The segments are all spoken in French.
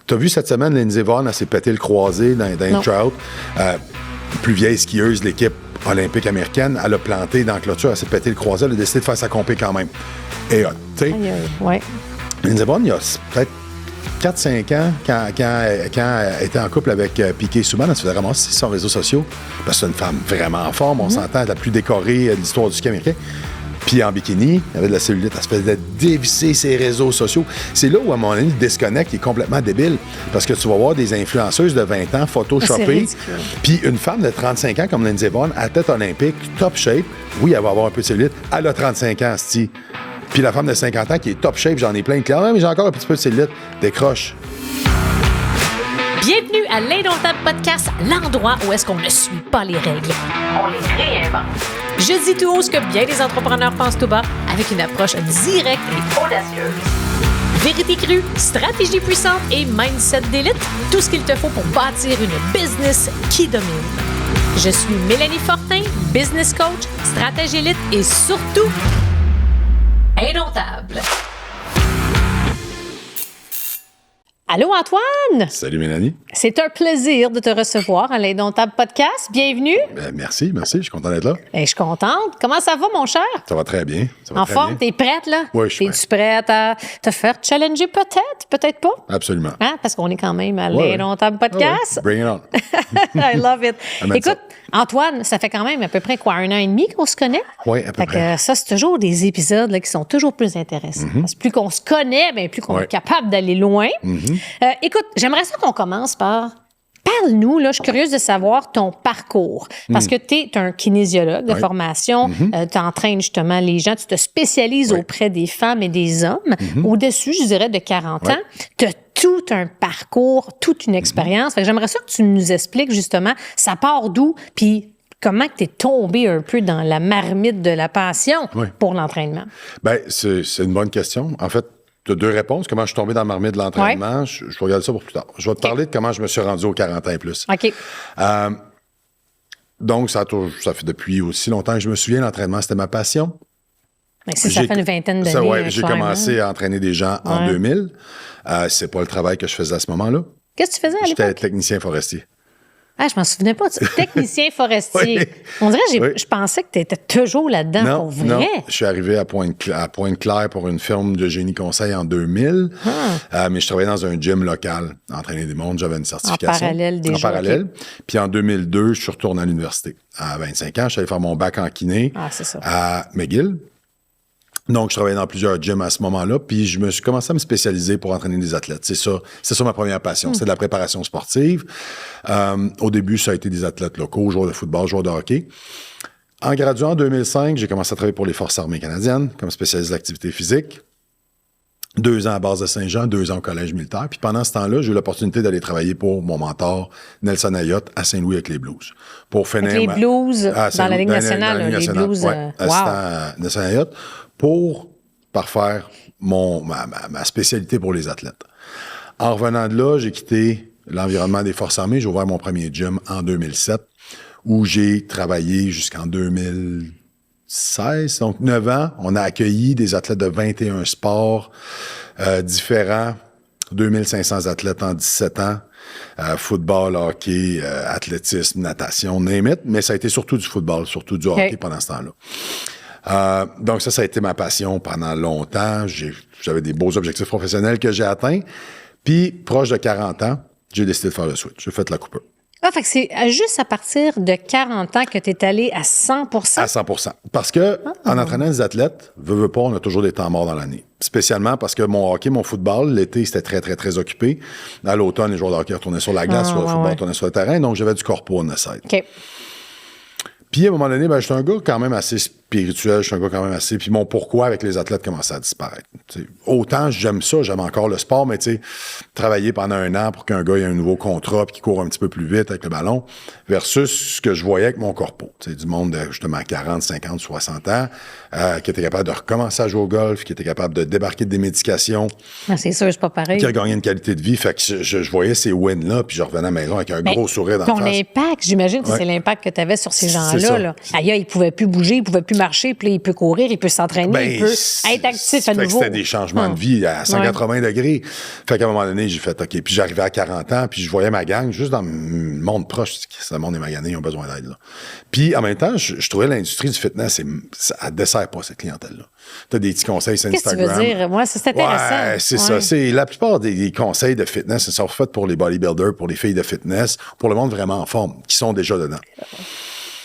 T'as vu cette semaine, Lindsey Vonn, elle s'est pété le croisé dans une trout. Plus vieille skieuse de l'équipe olympique américaine, elle a planté dans la clôture, elle s'est pété le croisé, elle a décidé de faire sa compé quand même. Et tu sais, Lindsey Vonn, il y a peut-être 4-5 ans, quand elle était en couple avec Piquet Souban, elle se faisait ramasser sur les réseaux sociaux, parce que c'est une femme vraiment en forme, on s'entend, la plus décorée de l'histoire du ski américain. Puis en bikini, elle avait de la cellulite, elle se faisait dévisser ses réseaux sociaux. C'est là où, à mon avis, le disconnect est complètement débile. Parce que tu vas voir des influenceuses de 20 ans photoshopées. Puis une femme de 35 ans comme Lindsey Vonn, athlète olympique, top shape. Oui, elle va avoir un peu de cellulite. Elle a 35 ans, c'ti. Puis la femme de 50 ans qui est top shape, j'en ai plein de clients. Mais j'ai encore un petit peu de cellulite. Décroche. Bienvenue à l'Indomptable Podcast, l'endroit où est-ce qu'on ne suit pas les règles. On les réinvente. Je dis tout haut ce que bien des entrepreneurs pensent tout bas, avec une approche directe et audacieuse. Vérité crue, stratégie puissante et mindset d'élite, tout ce qu'il te faut pour bâtir une business qui domine. Je suis Mélanie Fortin, business coach, stratège élite et surtout, indomptable. Allô Antoine! Salut Mélanie. C'est un plaisir de te recevoir à l'Indomptable Podcast. Bienvenue. Merci, je suis content d'être là. Je suis contente. Comment ça va, mon cher? Ça va très bien. En forme, t'es prête, là? Oui, je suis prête. T'es-tu prête à te faire challenger peut-être? Peut-être pas? Absolument. Hein? Parce qu'on est quand même à l'Indomptable Podcast. Bring it on. I love it. Écoute, Antoine, ça fait quand même à peu près un an et demi qu'on se connaît? Oui, à peu près. Ça, c'est toujours des épisodes là, qui sont toujours plus intéressants. Parce que plus qu'on se connaît, bien, plus qu'on est capable d'aller loin. Écoute, j'aimerais ça qu'on commence par... Parle-nous, là, je suis curieuse de savoir ton parcours. Parce que tu es un kinésiologue de formation, tu entraînes justement les gens, tu te spécialises auprès des femmes et des hommes. Au-dessus, je dirais, de 40 ans, tu as tout un parcours, toute une expérience. Fait que j'aimerais ça que tu nous expliques justement, ça part d'où, puis comment tu es tombé un peu dans la marmite de la passion pour l'entraînement? Bien, c'est une bonne question. En fait, tu as deux réponses. Comment je suis tombé dans la marmite de l'entraînement? Je vais regarder ça pour plus tard. Je vais te parler de comment je me suis rendu aux 40 ans et plus. OK. Donc, ça fait depuis aussi longtemps que je me souviens, l'entraînement, c'était ma passion. Ça fait une vingtaine d'années. Oui, j'ai commencé à entraîner des gens en 2000. C'est pas le travail que je faisais à ce moment-là. Qu'est-ce que tu faisais à l'époque? J'étais technicien forestier. Ah, je m'en souvenais pas. Technicien forestier. On dirait je pensais que tu étais toujours là-dedans pour vrai. Non, je suis arrivé à Pointe-Claire pour une firme de génie conseil en 2000. Mais je travaillais dans un gym local, entraîner des mondes. J'avais une certification. En parallèle déjà. En parallèle. Puis en 2002, je suis retourné à l'université. À 25 ans, je suis allé faire mon bac en kiné à McGill. Donc, je travaillais dans plusieurs gyms à ce moment-là, puis je me suis commencé à me spécialiser pour entraîner des athlètes. C'est ça ma première passion. C'est de la préparation sportive. Au début, ça a été des athlètes locaux, joueurs de football, joueurs de hockey. En graduant en 2005, j'ai commencé à travailler pour les Forces armées canadiennes comme spécialiste d'activité physique. 2 ans à base de Saint-Jean, 2 ans au collège militaire. Puis pendant ce temps-là, j'ai eu l'opportunité d'aller travailler pour mon mentor, Nelson Ayotte, à Saint-Louis avec les Blues. Pour finir avec les Blues dans la Ligue nationale. Les Blues, assistant Nelson Ayotte, pour parfaire ma spécialité pour les athlètes. En revenant de là, j'ai quitté l'environnement des Forces armées. J'ai ouvert mon premier gym en 2007, où j'ai travaillé jusqu'en 2016, donc 9 ans. On a accueilli des athlètes de 21 sports différents, 2500 athlètes en 17 ans, football, hockey, athlétisme, natation, name it, mais ça a été surtout du football, surtout du hockey pendant ce temps-là. Donc ça a été ma passion pendant longtemps. J'avais des beaux objectifs professionnels que j'ai atteints. Puis, proche de 40 ans, j'ai décidé de faire le switch. J'ai fait la coupe. Fait que c'est juste à partir de 40 ans que tu es allé à 100%? À 100%. Parce que, en entraînant des athlètes, veux pas, on a toujours des temps morts dans l'année. Spécialement parce que mon hockey, mon football, l'été, c'était très, très, très occupé. À l'automne, les joueurs de hockey retournaient sur la glace, le football retournait sur le terrain. Donc, j'avais du corpo on the side. OK. Puis, à un moment donné, j'étais un gars quand même assez spirituel, j'étais un gars quand même assez... Puis mon pourquoi avec les athlètes commençait à disparaître. T'sais, autant j'aime ça, j'aime encore le sport, mais travailler pendant 1 an pour qu'un gars ait un nouveau contrat puis qu'il court un petit peu plus vite avec le ballon, versus ce que je voyais avec mon corpo. Du monde de justement 40, 50, 60 ans, qui était capable de recommencer à jouer au golf, qui était capable de débarquer de des médications. C'est sûr, c'est pas pareil. Qui a gagné une qualité de vie. Fait que je voyais ces wins-là, puis je revenais à la maison avec un gros sourire dans la face. Ton impact, j'imagine que c'est l'impact que tu avais sur ces gens-là. Là. Aïe, ils pouvaient plus bouger, ils pouvaient plus plus marcher, puis il peut courir, il peut s'entraîner, il peut être actif à nouveau. C'était des changements de vie à 180 degrés. Fait qu'à un moment donné, j'ai fait OK. Puis j'arrivais à 40 ans, puis je voyais ma gang juste dans le monde proche. Ce monde est magané, ils ont besoin d'aide. Là. Puis en même temps, je trouvais l'industrie du fitness, elle ne dessert pas cette clientèle-là. Tu as des petits conseils sur Instagram. Qu'est-ce que tu veux dire? Moi, c'est intéressant. Ouais, c'est ça. C'est, la plupart des conseils de fitness sont faits pour les bodybuilders, pour les filles de fitness, pour le monde vraiment en forme, qui sont déjà dedans.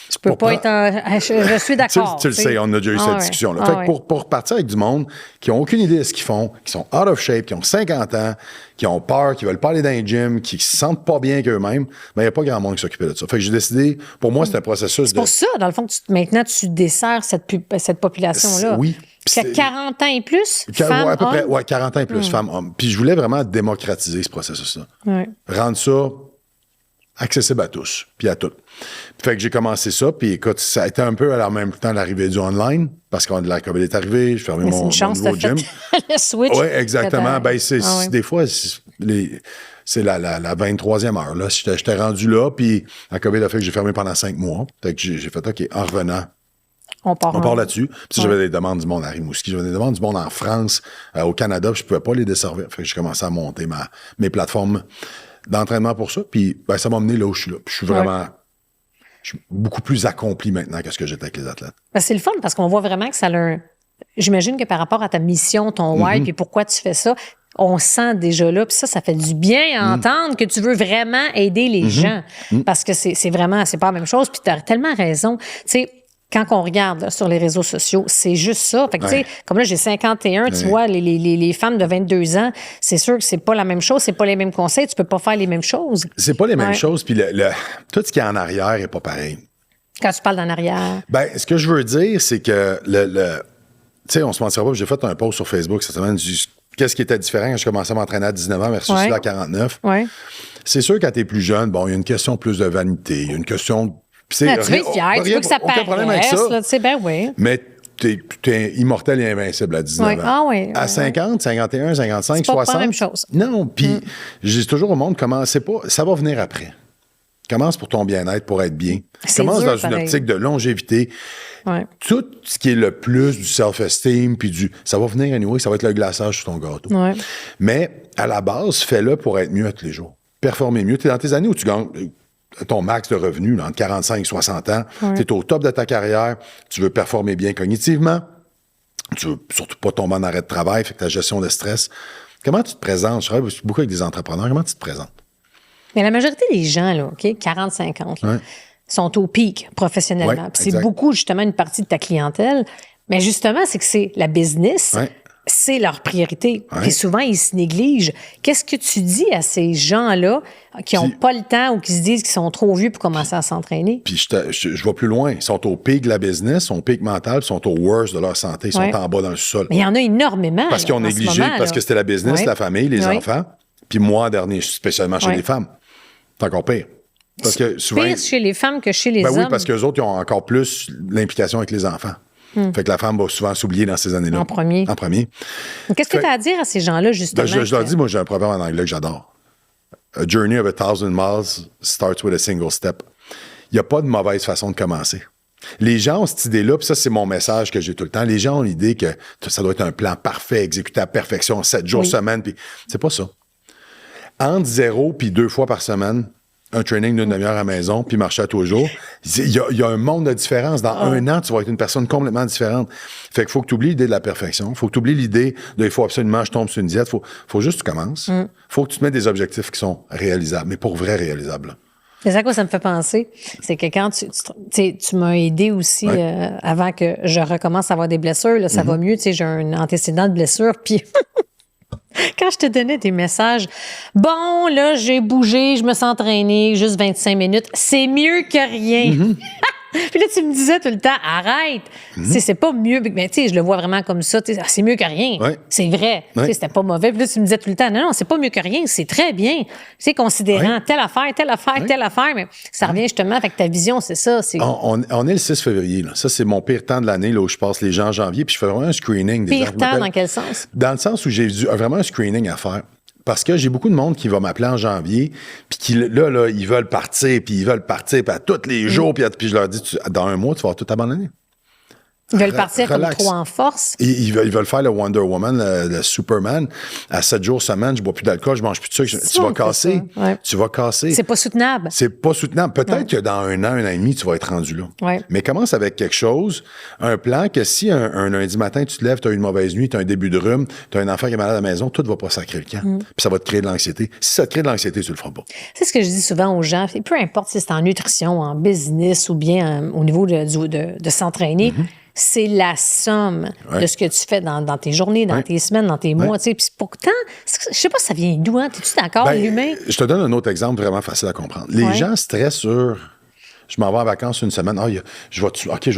Tu peux pas être je suis d'accord. Tu le sais, on a déjà eu cette discussion-là. Fait que pour partir avec du monde qui n'ont aucune idée de ce qu'ils font, qui sont out of shape, qui ont 50 ans, qui ont peur, qui veulent pas aller dans les gyms, qui se sentent pas bien qu'eux-mêmes, ben il n'y a pas grand monde qui s'occupait de ça. Fait que j'ai décidé, pour moi, c'est un processus C'est pour ça, dans le fond, que maintenant, tu desserres cette population-là. Oui. Qui a 40 ans et plus, femmes, à peu près, hommes? 40 ans et plus, femmes, hommes. Puis je voulais vraiment démocratiser ce processus-là. Ouais. Rendre ça accessible à tous, puis à toutes. Fait que j'ai commencé ça, puis écoute, ça a été un peu à la même temps l'arrivée du online, parce que la COVID est arrivée, j'ai fermé mon nouveau gym. Le switch. Oui, exactement. Ben, des fois, c'est la 23e heure. Là. J'étais rendu là, puis la COVID a fait que j'ai fermé pendant 5 mois. Fait que j'ai fait, OK, en revenant, on part là-dessus. Puis j'avais des demandes du monde à Rimouski, j'avais des demandes du monde en France, au Canada, puis je pouvais pas les desservir. Fait que j'ai commencé à monter mes plateformes d'entraînement pour ça, puis ben, ça m'a mené là où je suis là. Puis je suis beaucoup plus accompli maintenant que ce que j'étais avec les athlètes. Ben, c'est le fun parce qu'on voit vraiment que ça a j'imagine que par rapport à ta mission, ton why, puis pourquoi tu fais ça, on sent déjà là, puis ça fait du bien à entendre que tu veux vraiment aider les gens. Parce que c'est vraiment, c'est pas la même chose, puis tu as tellement raison. Tu sais, quand on regarde là, sur les réseaux sociaux, c'est juste ça. Fait que, tu sais, comme là, j'ai 51, tu vois, les femmes de 22 ans, c'est sûr que c'est pas la même chose, c'est pas les mêmes conseils, tu peux pas faire les mêmes choses. C'est pas les mêmes choses, puis tout ce qui est en arrière est pas pareil. Quand tu parles d'en arrière. Ben, ce que je veux dire, c'est que tu sais, on se mentira pas, j'ai fait un post sur Facebook cette semaine, qu'est-ce qui était différent quand je commençais à m'entraîner à 19 ans versus là à 49. Ouais. C'est sûr, quand t'es plus jeune, bon, il y a une question plus de vanité, il y a une question... tu veux être fier, tu veux que ça paraisse, ben oui. Mais t'es immortel et invincible à 19 ans. Ah oui. À 50, 51, 55, 60... C'est pas la même chose. Non, puis je dis toujours au monde, ça va venir après. Commence pour ton bien-être, pour être bien. Commence dans une optique de longévité. Ouais. Tout ce qui est le plus du self-esteem, puis ça va venir anyway, ça va être le glaçage sur ton gâteau. Ouais. Mais à la base, fais-le pour être mieux à tous les jours. Performer mieux. Tu es dans tes années où tu gagnes ton max de revenus, là, entre 45 et 60 ans. Tu es au top de ta carrière. Tu veux performer bien cognitivement. Tu veux surtout pas tomber en arrêt de travail, fait que ta gestion de stress. Comment tu te présentes? Je travaille beaucoup avec des entrepreneurs. Comment tu te présentes? Mais la majorité des gens, là, OK, 40-50, sont au pic professionnellement. Puis c'est beaucoup, justement, une partie de ta clientèle. Mais justement, c'est que c'est la business, c'est leur priorité. Puis souvent, ils se négligent. Qu'est-ce que tu dis à ces gens-là qui n'ont pas le temps ou qui se disent qu'ils sont trop vieux pour commencer à s'entraîner? Puis je vais plus loin. Ils sont au pic de la business, sont au pic mental, ils sont au worst de leur santé, ils sont en bas dans le sol. Mais il y en a énormément. Parce qu'ils ont négligé, parce que c'était la business, la famille, les enfants. Puis moi, en dernier, spécialement chez les femmes. C'est encore pire. Parce que souvent, pire chez les femmes que chez les hommes. Oui, parce qu'eux autres, ils ont encore plus l'implication avec les enfants. Fait que la femme va souvent s'oublier dans ces années-là. En premier. Qu'est-ce que tu as à dire à ces gens-là, justement? Je leur dis, moi, j'ai un proverbe en anglais que j'adore. A journey of 1,000 miles starts with a single step. Il n'y a pas de mauvaise façon de commencer. Les gens ont cette idée-là, puis ça, c'est mon message que j'ai tout le temps. Les gens ont l'idée que ça doit être un plan parfait, exécuté à perfection, 7 jours semaine, puis c'est pas ça. Entre 0 puis 2 fois par semaine, un training d'une demi-heure à la maison, puis marcher à tous les jours, il y a un monde de différence. Dans un an, tu vas être une personne complètement différente. Fait qu'il faut que tu oublies l'idée de la perfection. Il faut que tu oublies l'idée de il faut absolument je tombe sur une diète. Faut juste que tu commences. Il faut que tu te mettes des objectifs qui sont réalisables, mais pour vrai réalisables. C'est ça à quoi ça me fait penser. C'est que quand tu m'as aidé aussi avant que je recommence à avoir des blessures, là, ça va mieux. J'ai un antécédent de blessure, puis... Quand je te donnais des messages, bon, là, j'ai bougé, je me suis entraînée, juste 25 minutes, c'est mieux que rien. Puis là, tu me disais tout le temps, arrête. C'est pas mieux. Mais tu sais, je le vois vraiment comme ça. C'est mieux que rien. C'est vrai. C'était pas mauvais. Puis là, tu me disais tout le temps, non, c'est pas mieux que rien. C'est très bien. C'est considérant telle affaire. Mais ça revient justement avec ta vision, c'est ça. On est le 6 février. Là. Ça, c'est mon pire temps de l'année là, où je passe les gens en janvier. Puis je fais vraiment un screening. Pire temps, dans quel sens? Dans le sens où j'ai vraiment un screening à faire. Parce que j'ai beaucoup de monde qui va m'appeler en janvier, puis qui, là, ils veulent partir, puis à tous les jours, puis je leur dis, dans un mois, tu vas tout abandonner. Ils veulent partir relax. Comme trop en force. Ils veulent faire le Wonder Woman, le Superman. À 7 jours semaine, je bois plus d'alcool, je mange plus de sucre. Tu vas casser. Ouais. Tu vas casser. C'est pas soutenable. C'est pas soutenable. Peut-être que dans un an et demi, tu vas être rendu là. Ouais. Mais commence avec quelque chose, un plan que si un lundi matin, tu te lèves, tu as une mauvaise nuit, tu as un début de rhume, tu as un enfant qui est malade à la maison, tout va pas sacrer le camp. Puis ça va te créer de l'anxiété. Si ça te crée de l'anxiété, tu le feras pas. C'est ce que je dis souvent aux gens. Peu importe si c'est en nutrition, en business ou bien au niveau de s'entraîner, c'est la somme de ce que tu fais dans tes journées, dans tes semaines, dans tes mois. Puis pourtant, je sais pas si ça vient d'où. Hein? Es-tu d'accord, l'humain? Je te donne un autre exemple vraiment facile à comprendre. Les gens stressent sur... Je m'en vais en vacances une semaine. Je vais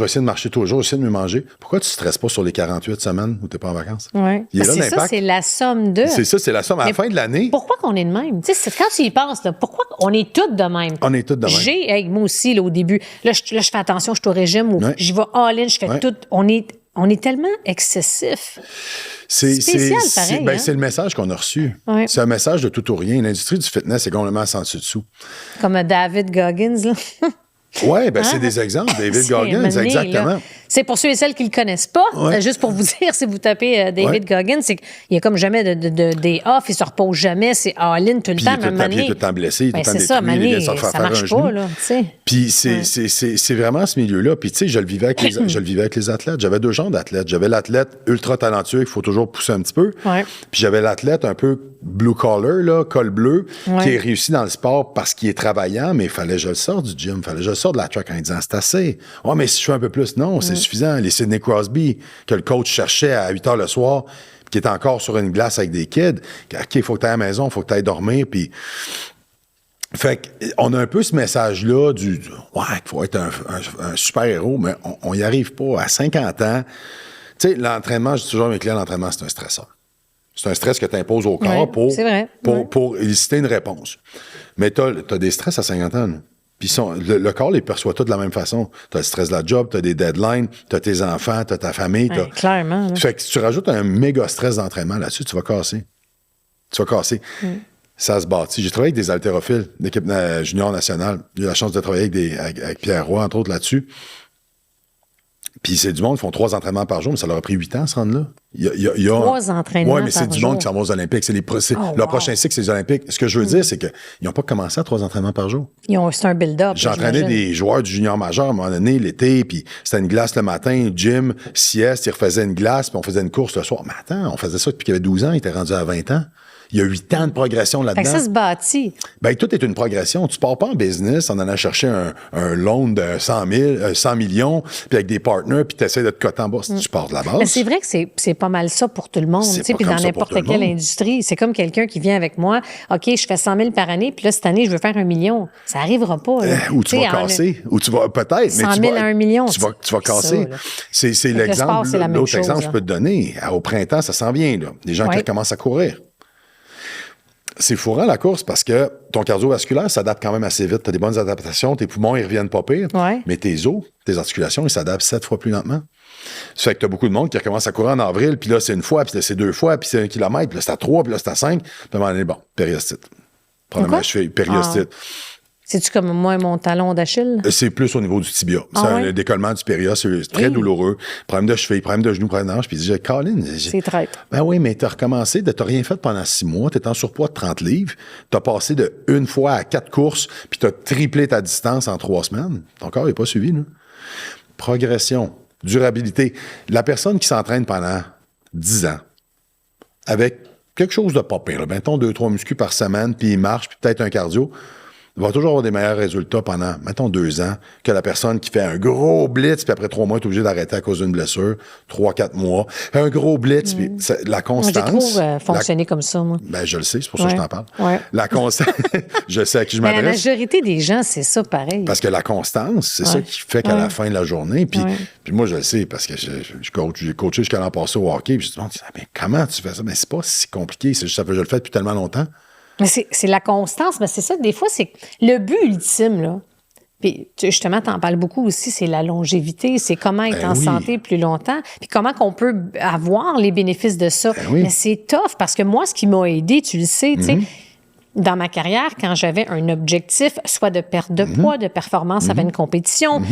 essayer de marcher tous les jours, essayer de me manger. Pourquoi tu ne stresses pas sur les 48 semaines où tu n'es pas en vacances? Oui. C'est ça, c'est la somme de. C'est ça, c'est la somme. À la fin de l'année. Pourquoi qu'on est de même? Quand tu y penses, là, pourquoi on est toutes de même? On est toutes de même. Moi aussi, là, au début, là, je fais attention, je suis au régime, ou j'y vais all-in, je fais tout. On est tellement excessif. C'est spécial, pareil. C'est le message qu'on a reçu. Ouais. C'est un message de tout ou rien. L'industrie du fitness est complètement sans dessus-dessous. Comme David Goggins, là. Oui, c'est des exemples. David Goggins, exactement. Là. C'est pour ceux et celles qui ne le connaissent pas. Juste pour vous dire, si vous tapez David Goggins, c'est qu'il n'y a comme jamais de day off, il ne se repose jamais, c'est all-in tout le temps. Il est tout le temps blessé, tout le temps détruit, ça marche pas, là. Puis c'est vraiment ce milieu-là. Puis tu sais, je le vivais avec les athlètes. J'avais deux genres d'athlètes. J'avais l'athlète ultra talentueux qu'il faut toujours pousser un petit peu. Puis j'avais l'athlète un peu blue collar, là, col bleu, qui est réussi dans le sport parce qu'il est travaillant, mais il fallait que je le sorte du gym, il fallait que je le sorte de la track en disant c'est assez. Mais si je fais un peu plus, non, c'est suffisant. Les Sidney Crosby, que le coach cherchait à 8 h le soir, qui est encore sur une glace avec des kids, OK, il faut que tu ailles à la maison, il faut que tu ailles dormir, puis... Fait qu'on a un peu ce message-là qu'il faut être un super-héros, mais on n'y arrive pas. À 50 ans, tu sais, l'entraînement, je dis toujours à mes clients, l'entraînement, c'est un stresseur. C'est un stress que tu imposes au corps pour éliciter une réponse. Mais tu as des stress à 50 ans. Puis le corps les perçoit tous de la même façon. Tu as le stress de la job, tu as des deadlines, tu as tes enfants, tu as ta famille. Clairement. Là. Fait que si tu rajoutes un méga stress d'entraînement là-dessus, tu vas casser. Ça se bâtit. J'ai travaillé avec des haltérophiles d'équipe junior nationale. J'ai eu la chance de travailler avec Pierre Roy, entre autres, là-dessus. Puis c'est du monde qui font 3 entraînements par jour, mais ça leur a pris 8 ans à se rendre là. Il y a 3 entraînements par jour. Oui, mais c'est du monde qui s'en va aux Olympiques. Leur prochain cycle, c'est les Olympiques. Ce que je veux dire, c'est qu'ils n'ont pas commencé à 3 entraînements par jour. C'est un build-up. J'entraînais des joueurs du junior majeur à un moment donné, l'été, puis c'était une glace le matin, gym, sieste, ils refaisaient une glace, puis on faisait une course le soir. Mais attends, on faisait ça depuis qu'il avait 12 ans, il était rendu à 20 ans. Il y a 8 ans de progression là-dedans. Fait que ça se bâtit. Tout est une progression. Tu pars pas en business en allant chercher un loan de 100 millions, puis avec des partners, puis tu essaies de te coter en bas. Tu pars de la base. Mais c'est vrai que c'est pas mal ça pour tout le monde. Puis dans n'importe quelle industrie. C'est comme quelqu'un qui vient avec moi. OK, je fais 100 000 par année, puis là, cette année, je veux faire 1 million. Ça n'arrivera pas. Ou tu vas casser. Ou tu vas peut-être. 100 000 à 1 million. Tu vas casser. C'est l'exemple. L'autre exemple que je peux te donner. Au printemps, ça s'en vient. Là. Les gens qui commencent à courir. C'est fourrant la course parce que ton cardiovasculaire s'adapte quand même assez vite. Tu as des bonnes adaptations, tes poumons, ils reviennent pas pire, mais tes os, tes articulations, ils s'adaptent 7 fois plus lentement. Ça fait que tu as beaucoup de monde qui recommence à courir en avril, puis là, c'est 1 fois, puis là, c'est 2 fois, puis c'est 1 kilomètre, puis là, c'est à 3, puis là, c'est à 5. Puis à un moment donné, périostite. Problème à la cheville, périostite. C'est-tu comme moi, mon talon d'Achille? C'est plus au niveau du tibia. C'est un décollement du péria, c'est très douloureux. Problème de cheville, problème de genou, problème d'hanche. Puis j'ai dit, Colin, c'est traite. Ben oui, mais t'as recommencé, t'as rien fait pendant 6 mois, t'es en surpoids de 30 livres, t'as passé de 1 fois à 4 courses, puis t'as triplé ta distance en 3 semaines. Ton corps n'est pas suivi, là. Progression, durabilité. La personne qui s'entraîne pendant 10 ans, avec quelque chose de pas pire, mettons 2-3 muscles par semaine, puis il marche, puis peut-être un cardio, il va toujours avoir des meilleurs résultats pendant, mettons, 2 ans, que la personne qui fait un gros blitz, puis après 3 mois, est obligée d'arrêter à cause d'une blessure. 3-4 mois. Un gros blitz, puis la constance. Moi, j'ai trop fonctionné comme ça, moi. Je le sais, c'est pour ça que je t'en parle. La constance, je sais à qui je m'adresse. La majorité des gens, c'est ça pareil. Parce que la constance, c'est ça qui fait qu'à la fin de la journée, puis moi, je le sais, parce que j'ai coaché jusqu'à l'an passé au hockey, puis je me dis, mais comment tu fais ça? Mais c'est pas si compliqué, c'est juste que je le fais depuis tellement longtemps. Mais c'est la constance, mais c'est ça, des fois, c'est le but ultime, là. Puis, justement, tu en parles beaucoup aussi, c'est la longévité, c'est comment être en santé plus longtemps, puis comment qu'on peut avoir les bénéfices de ça. Mais c'est tough, parce que moi, ce qui m'a aidé, tu le sais, tu sais, dans ma carrière, quand j'avais un objectif, soit de perte de poids, de performance avant une compétition,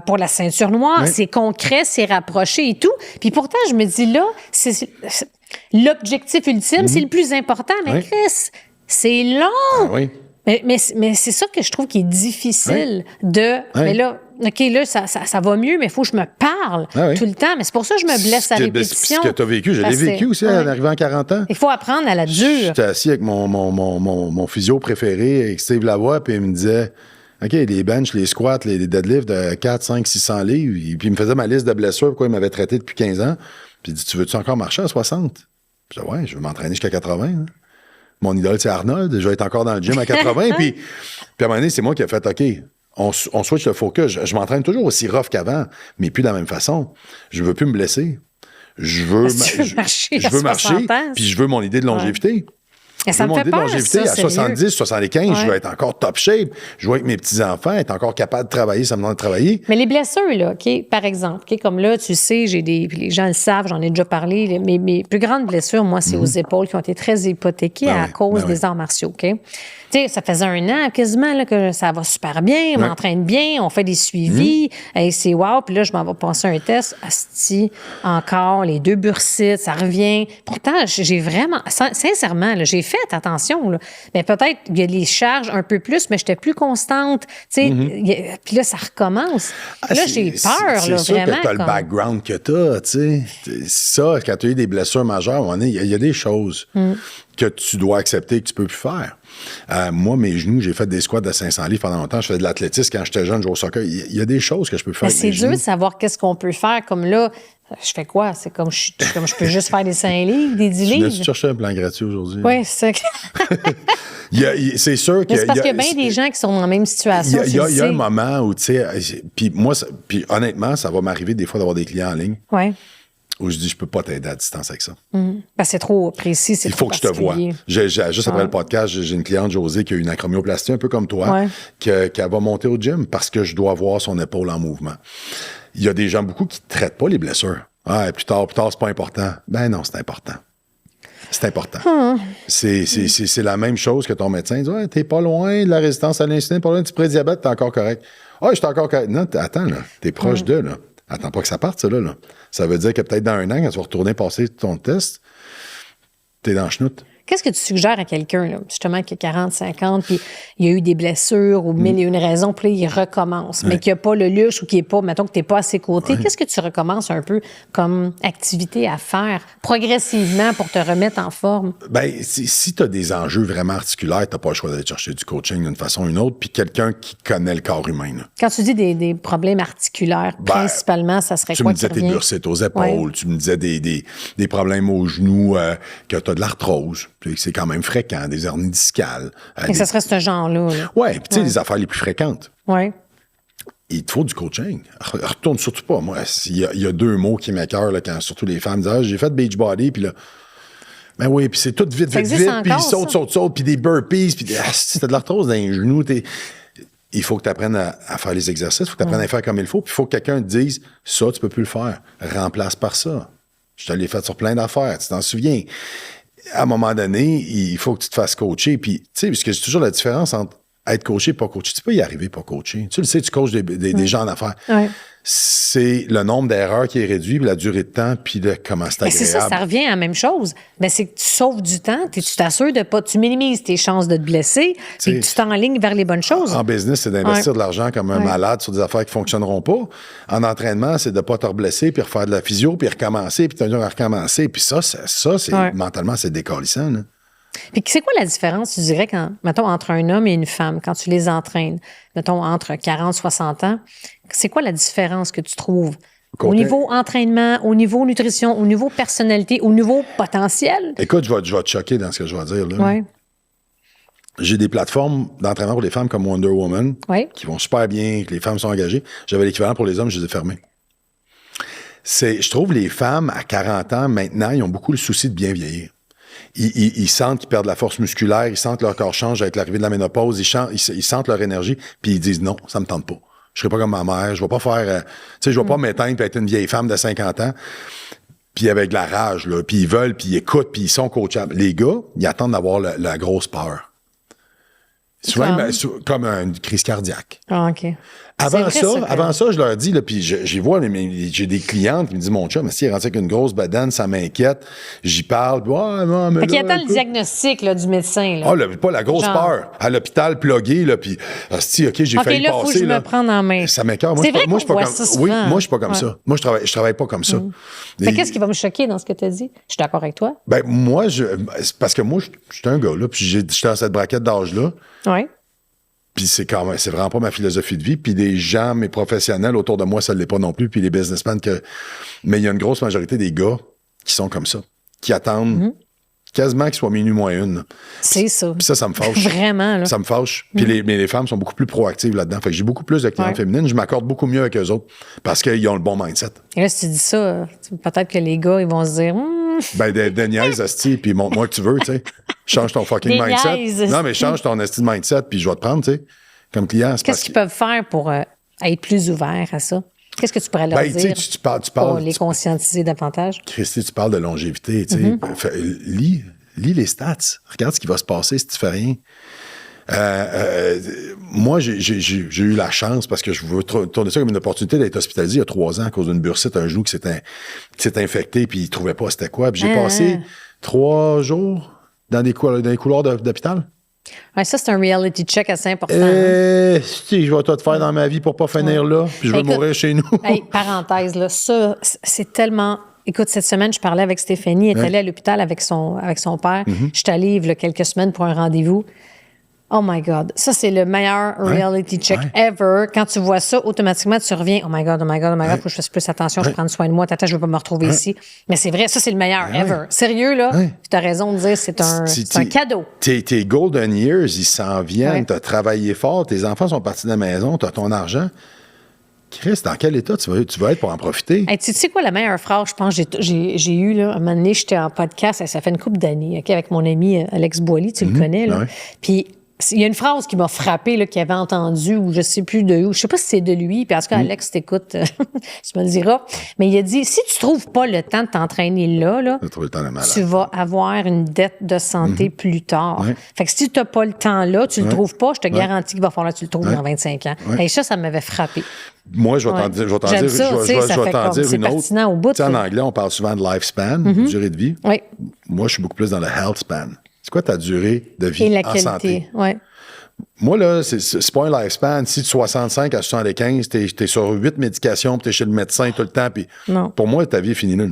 pour la ceinture noire, c'est concret, c'est rapproché et tout. Puis pourtant, je me dis là, c'est l'objectif ultime, c'est le plus important. Mais Chris, c'est long! Oui. Mais c'est ça que je trouve qui est difficile de... Mais là, OK, là, ça va mieux, mais il faut que je me parle tout le temps. Mais c'est pour ça que je me blesse à répétition. Ce que tu as vécu, je l'ai vécu aussi en arrivant à 40 ans. Il faut apprendre à la dure. J'étais assis avec mon physio préféré, avec Steve Lavoie, puis il me disait, OK, les benches, les squats, les deadlifts de 4, 5, 600 livres. Puis il me faisait ma liste de blessures, pourquoi il m'avait traité depuis 15 ans. Puis il dit, tu veux-tu encore marcher à 60? Puis je dis, ouais, je veux m'entraîner jusqu'à 80. Hein. Mon idole, c'est Arnold. Je vais être encore dans le gym à 80. Puis à un moment donné, c'est moi qui ai fait, OK, on switch le focus. Je m'entraîne toujours aussi rough qu'avant, mais plus de la même façon. Je veux plus me blesser. Je veux marcher, puis je veux mon idée de longévité. Et ça me fait peur, ça, à 70, 75, je veux être encore top shape. Je veux avec mes petits-enfants, être encore capable de travailler, ça me demande de travailler. Mais les blessures, là, OK, par exemple, OK, comme là, tu sais, puis les gens le savent, j'en ai déjà parlé, mes plus grandes blessures, moi, c'est aux épaules qui ont été très hypothéquées à cause des arts martiaux, OK? Tu sais, ça faisait 1 an quasiment là, que ça va super bien, on m'entraîne bien, on fait des suivis, et c'est wow, puis là, je m'en vais passer un test, asti, encore, les 2 bursites, ça revient. Pourtant, j'ai vraiment, sincèrement, là, j'ai fait attention, là. Mais peut-être qu'il y a les charges un peu plus, mais j'étais plus constante, tu sais, puis là, ça recommence. Là, j'ai peur, là, vraiment. C'est sûr que tu as le background que tu as, tu sais. Ça, quand tu as eu des blessures majeures, il y a des choses que tu dois accepter que tu peux plus faire. Moi, mes genoux, j'ai fait des squats de 500 livres pendant longtemps. Je faisais de l'athlétisme quand j'étais jeune, je jouais au soccer. Il y a des choses que je peux faire avec mes genoux. C'est dur de savoir qu'est-ce qu'on peut faire. Comme là, je fais quoi? C'est comme je peux juste faire des 5 livres, des 10 livres. Tu cherchais un plan gratuit aujourd'hui? Oui, c'est ça. C'est sûr que... C'est parce qu'il y a bien des gens qui sont dans la même situation. Il y a un moment où, tu sais... Puis moi, honnêtement, ça va m'arriver des fois d'avoir des clients en ligne. Oui. Où je dis, je peux pas t'aider à distance avec ça. Parce que c'est trop précis, c'est trop particulier. Il faut que je te vois. Juste après le podcast, j'ai une cliente, Josée, qui a une acromioplastie un peu comme toi, qui va monter au gym parce que je dois voir son épaule en mouvement. Il y a des gens beaucoup qui ne traitent pas les blessures. Ah, plus tard, c'est pas important. Ben non, c'est important. C'est important. C'est la même chose que ton médecin dit, ouais, t'es pas loin de la résistance à l'insuline, pas loin du prédiabète, t'es encore correct. Ah, je suis encore correct. Non, attends, là, t'es proche de, là. Attends pas que ça parte, ça, là. Ça veut dire que peut-être dans 1 an, quand tu vas retourner passer ton test, t'es dans le chenoute. Qu'est-ce que tu suggères à quelqu'un, là, justement, qui a 40, 50, puis il y a eu des blessures ou 1001 raisons, puis là, il recommence, mais qui n'a pas le luxe ou qui n'est pas, mettons que tu n'es pas à ses côtés. Qu'est-ce que tu recommences un peu comme activité à faire progressivement pour te remettre en forme? Bien, si tu as des enjeux vraiment articulaires, tu n'as pas le choix d'aller chercher du coaching d'une façon ou d'une autre, puis quelqu'un qui connaît le corps humain. Là. Quand tu dis des problèmes articulaires, principalement, ça serait quoi? Tu me disais tes bursites aux épaules, tu me disais des problèmes aux genoux, que tu as de l'arthrose. C'est quand même fréquent, des hernies discales. Et ça serait ce genre-là. Oui, puis tu sais, les affaires les plus fréquentes. Oui. Il te faut du coaching. Retourne surtout pas. Moi, il y a 2 mots qui m'écœurent, quand surtout les femmes disent « j'ai fait Beachbody », puis là, ben oui, puis c'est tout vite, puis ils sautent, puis des burpees, puis t'as de l'arthrose dans les genoux, il faut que tu apprennes à faire les exercices, il faut que tu apprennes à faire comme il faut, puis il faut que quelqu'un te dise « ça, tu peux plus le faire. Remplace par ça. » Je te l'ai fait sur plein d'affaires, tu t'en souviens. À un moment donné, il faut que tu te fasses coacher. Puis, tu sais, parce que c'est toujours la différence entre être coaché et pas coaché. Tu peux y arriver pas coaché. Tu le sais, tu coaches des gens en affaires. Ouais. C'est le nombre d'erreurs qui est réduit, puis la durée de temps, puis de comment c'est agréable. C'est ça revient à la même chose. Mais c'est que tu sauves du temps, tu t'assures de pas... Tu minimises tes chances de te blesser, puis tu t'enlignes vers les bonnes choses. En business, c'est d'investir de l'argent comme un malade sur des affaires qui ne fonctionneront pas. En entraînement, c'est de ne pas te reblesser, puis refaire de la physio, puis recommencer, puis t'as à recommencer. Puis ça, mentalement, c'est décalissant, là. Puis c'est quoi la différence, tu dirais, mettons, entre un homme et une femme, quand tu les entraînes, mettons, entre 40 et 60 ans, c'est quoi la différence que tu trouves? Au niveau entraînement, au niveau nutrition, au niveau personnalité, au niveau potentiel? Écoute, je vais te choquer dans ce que je vais dire, là. Oui. J'ai des plateformes d'entraînement pour les femmes comme Wonder Woman, qui vont super bien, que les femmes sont engagées. J'avais l'équivalent pour les hommes, je les ai fermés. Je trouve les femmes à 40 ans, maintenant, ils ont beaucoup le souci de bien vieillir. Ils sentent qu'ils perdent la force musculaire, ils sentent que leur corps change avec l'arrivée de la ménopause, ils sentent leur énergie, puis ils disent non, ça me tente pas. Je serai pas comme ma mère, je vais pas faire, je vais pas m'éteindre puis être une vieille femme de 50 ans, puis avec de la rage, là, puis ils veulent, puis ils écoutent, puis ils sont coachables. Les gars, ils attendent d'avoir la grosse peur. Souvent, comme une crise cardiaque. Ah, OK. Avant ça, je leur dis, là, puis j'y vois, j'ai des clientes qui me disent, mon chum, si il est rentré avec une grosse badane, ça m'inquiète. J'y parle. Ouais, non, mais fait qu'il attend le diagnostic là, du médecin. Là. Ah, pas la grosse peur. À l'hôpital, plugué, là, puis, OK, j'ai failli là, passer. Faut que je me prenne en main. Ça m'écoeure. C'est vrai qu'on voit ça souvent. Oui, moi, je suis pas comme ça. Moi, je travaille pas comme ça. Qu'est-ce qui va me choquer dans ce que tu as dit? Je suis d'accord avec toi. Ben, moi, parce que moi, je suis un gars, là, puis j'étais dans cette braquette d'âge-là. Oui. Puis c'est vraiment pas ma philosophie de vie. Puis les gens, mes professionnels autour de moi, ça ne l'est pas non plus. Puis les businessmen, mais il y a une grosse majorité des gars qui sont comme ça, qui attendent quasiment qu'il soit minuit moins une. C'est ça. Puis ça me fâche. Vraiment, là. Ça me fâche. Puis les femmes sont beaucoup plus proactives là-dedans. Fait que j'ai beaucoup plus de clientes féminines. Je m'accorde beaucoup mieux avec eux autres parce qu'ils ont le bon mindset. Et là, si tu dis ça, peut-être que les gars, ils vont se dire... Ben, des niaises, asti, puis montre-moi que tu veux, tu sais. Change ton fucking mindset. Niaises. Non, mais change ton esti de mindset, puis je vais te prendre, tu sais, comme client. Qu'est-ce qu'ils peuvent faire pour être plus ouverts à ça? Qu'est-ce que tu pourrais leur dire tu parles, pour les conscientiser davantage? Christy, tu parles de longévité, tu sais. Lis les stats. Regarde ce qui va se passer si tu fais rien. Moi, j'ai eu la chance, parce que je veux tourner ça comme une opportunité, d'être hospitalisé il y a 3 ans à cause d'une bursite, un genou qui s'est infecté, puis ils ne trouvaient pas c'était quoi. Puis j'ai passé 3 jours dans des couloirs d'hôpital. Ouais, ça, c'est un reality check assez important. Si, je vais tout faire dans ma vie pour pas finir là, puis je vais mourir chez nous. Parenthèse, là, ça, c'est tellement... Écoute, cette semaine, je parlais avec Stéphanie, elle est allée à l'hôpital avec son père. Je suis allée il y a quelques semaines pour un rendez-vous. Oh my God. Ça, c'est le meilleur reality check ever. Quand tu vois ça, automatiquement, tu reviens. Oh my God, faut que je fasse plus attention, je prends soin de moi. Tata, je veux pas me retrouver ici. Mais c'est vrai, ça, c'est le meilleur ever. Sérieux, là? Tu as raison de dire, c'est un cadeau. Tes golden years, ils s'en viennent. Tu as travaillé fort. Tes enfants sont partis de la maison. Tu as ton argent. Chris, dans quel état tu vas être pour en profiter? Hey, tu sais quoi, la meilleure phrase, je pense, j'ai eu, là, à un moment donné, j'étais en podcast, ça fait une couple d'années, OK, avec mon ami Alex Boily, tu le connais, là. Puis, il y a une phrase qui m'a frappée, là, qu'il avait entendue, ou je sais plus de où, je sais pas si c'est de lui, puis en tout cas, Alex, t'écoutes, tu me le diras, mais il a dit, si tu trouves pas le temps de t'entraîner là, tu vas avoir une dette de santé plus tard. Fait que si tu n'as pas le temps là, tu le trouves pas, je te garantis qu'il va falloir que tu le trouves dans 25 ans. Et ça m'avait frappé. Moi, je vais t'en dire une autre. Au bout, en anglais, on parle souvent de lifespan, durée de vie. Moi, je suis beaucoup plus dans le health span. C'est quoi ta durée de vie en santé? Moi, là, c'est pas un lifespan. Si de 65 à 75, t'es sur 8 médications, puis t'es chez le médecin tout le temps, puis pour moi, ta vie est finie là.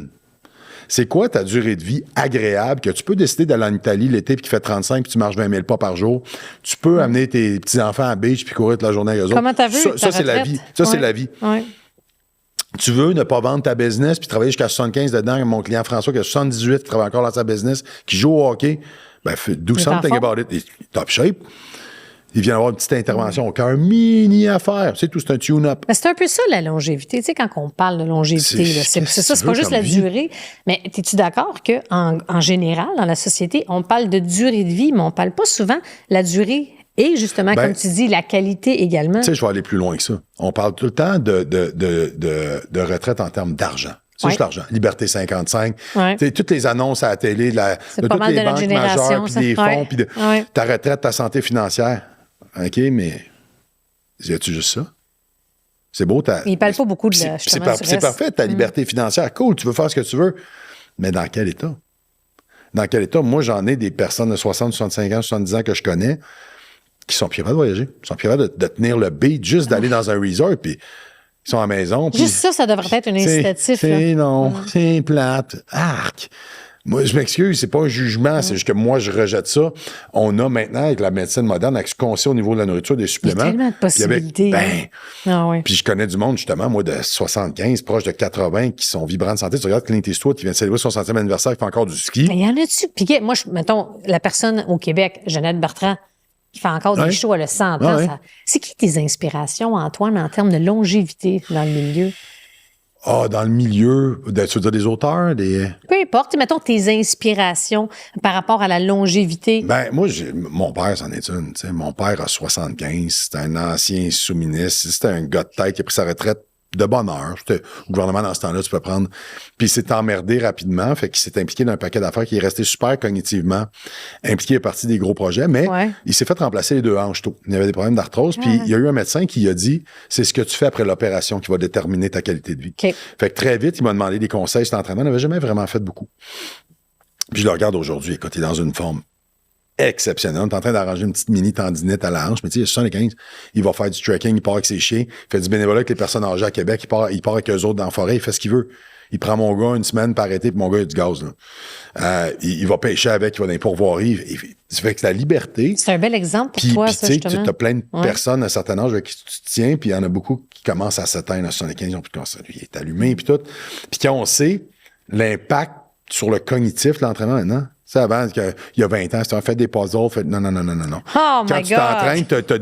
C'est quoi ta durée de vie agréable que tu peux décider d'aller en Italie l'été puis qu'il fait 35 puis tu marches 20 000 pas par jour? Tu peux amener tes petits-enfants à la beach puis courir toute la journée avec eux autres. Comment t'as vu? Ça c'est la vie. Ça, c'est la vie. Tu veux ne pas vendre ta business puis travailler jusqu'à 75 dedans. Mon client François qui a 78, qui travaille encore dans sa business, qui joue au hockey, ben, do something about it. Il est top shape. Il vient avoir une petite intervention au cœur, mini affaire. C'est tout, c'est un tune-up. C'est un peu ça, la longévité. Tu sais, quand on parle de longévité, c'est ça, c'est pas juste la durée. Mais es-tu d'accord qu'en général, dans la société, on parle de durée de vie, mais on parle pas souvent de la durée et justement, comme tu dis, la qualité également. Tu sais, je vais aller plus loin que ça. On parle tout le temps de retraite en termes d'argent. C'est juste l'argent. Liberté 55. Toutes les annonces à la télé de toutes les banques majeures, puis des fonds, puis ta retraite, ta santé financière. OK, mais y a-tu juste ça? C'est beau. Il parle pas beaucoup de c'est parfait, ta liberté financière. Cool, tu veux faire ce que tu veux. Mais dans quel état? Dans quel état? Moi, j'en ai des personnes de 60, 65 ans, 70 ans que je connais qui sont plus capables de voyager. Ils sont plus capables de tenir le beat, juste d'aller dans un resort, puis ils sont à la maison. Juste ça devrait être un incitatif. C'est plate. Arc! Moi, je m'excuse, c'est pas un jugement, c'est juste que moi, je rejette ça. On a maintenant, avec la médecine moderne, avec ce qu'on sait au niveau de la nourriture, des suppléments. Il y a tellement de possibilités. Puis je connais du monde, justement, moi, de 75, proche de 80, qui sont vibrants de santé. Tu regardes Clint Eastwood, qui vient de célébrer son 60e anniversaire, qui fait encore du ski. Il y en a-tu? Puis moi, mettons, la personne au Québec, Jeannette Bertrand, qui fait encore des shows à le 100 ans. C'est qui tes inspirations, Antoine, en termes de longévité dans le milieu? Dans le milieu, tu veux dire des auteurs, Peu importe, mettons tes inspirations par rapport à la longévité. Ben, moi, mon père, c'en est une. Mon père a 75, c'est un ancien sous-ministre, c'est un gars de tête qui a pris sa retraite de bonne heure. Le gouvernement, dans ce temps-là, tu peux prendre... Puis il s'est emmerdé rapidement, fait qu'il s'est impliqué dans un paquet d'affaires qui est resté super cognitivement impliqué à partie des gros projets, mais il s'est fait remplacer les deux hanches tôt. Il y avait des problèmes d'arthrose, puis il y a eu un médecin qui a dit, c'est ce que tu fais après l'opération qui va déterminer ta qualité de vie. Fait que très vite, il m'a demandé des conseils sur l'entraînement. Il n'avait jamais vraiment fait beaucoup. Puis je le regarde aujourd'hui, écoute, il est dans une forme exceptionnel. On est en train d'arranger une petite mini tendinite à la hanche, mais tu sais, il a 75, il va faire du trekking, il part avec ses chiens, il fait du bénévolat avec les personnes âgées à Québec, il part avec eux autres dans la forêt, il fait ce qu'il veut. Il prend mon gars une semaine par été, puis mon gars, il a du gaz, là. Il va pêcher avec, il va dans les pourvoiries. Ça fait que la liberté. C'est un bel exemple pour toi, ça, justement. Tu as plein de personnes à un certain âge avec qui tu te tiens, puis il y en a beaucoup qui commencent à s'éteindre à 75, ils ont plus de cancer. Lui, il est allumé, puis tout. Puis quand on sait l'impact sur le cognitif, l'entraînement maintenant, tu sais, avant, il y a 20 ans, c'était fait des puzzles, non. Oh quand tu t'entraînes, t'as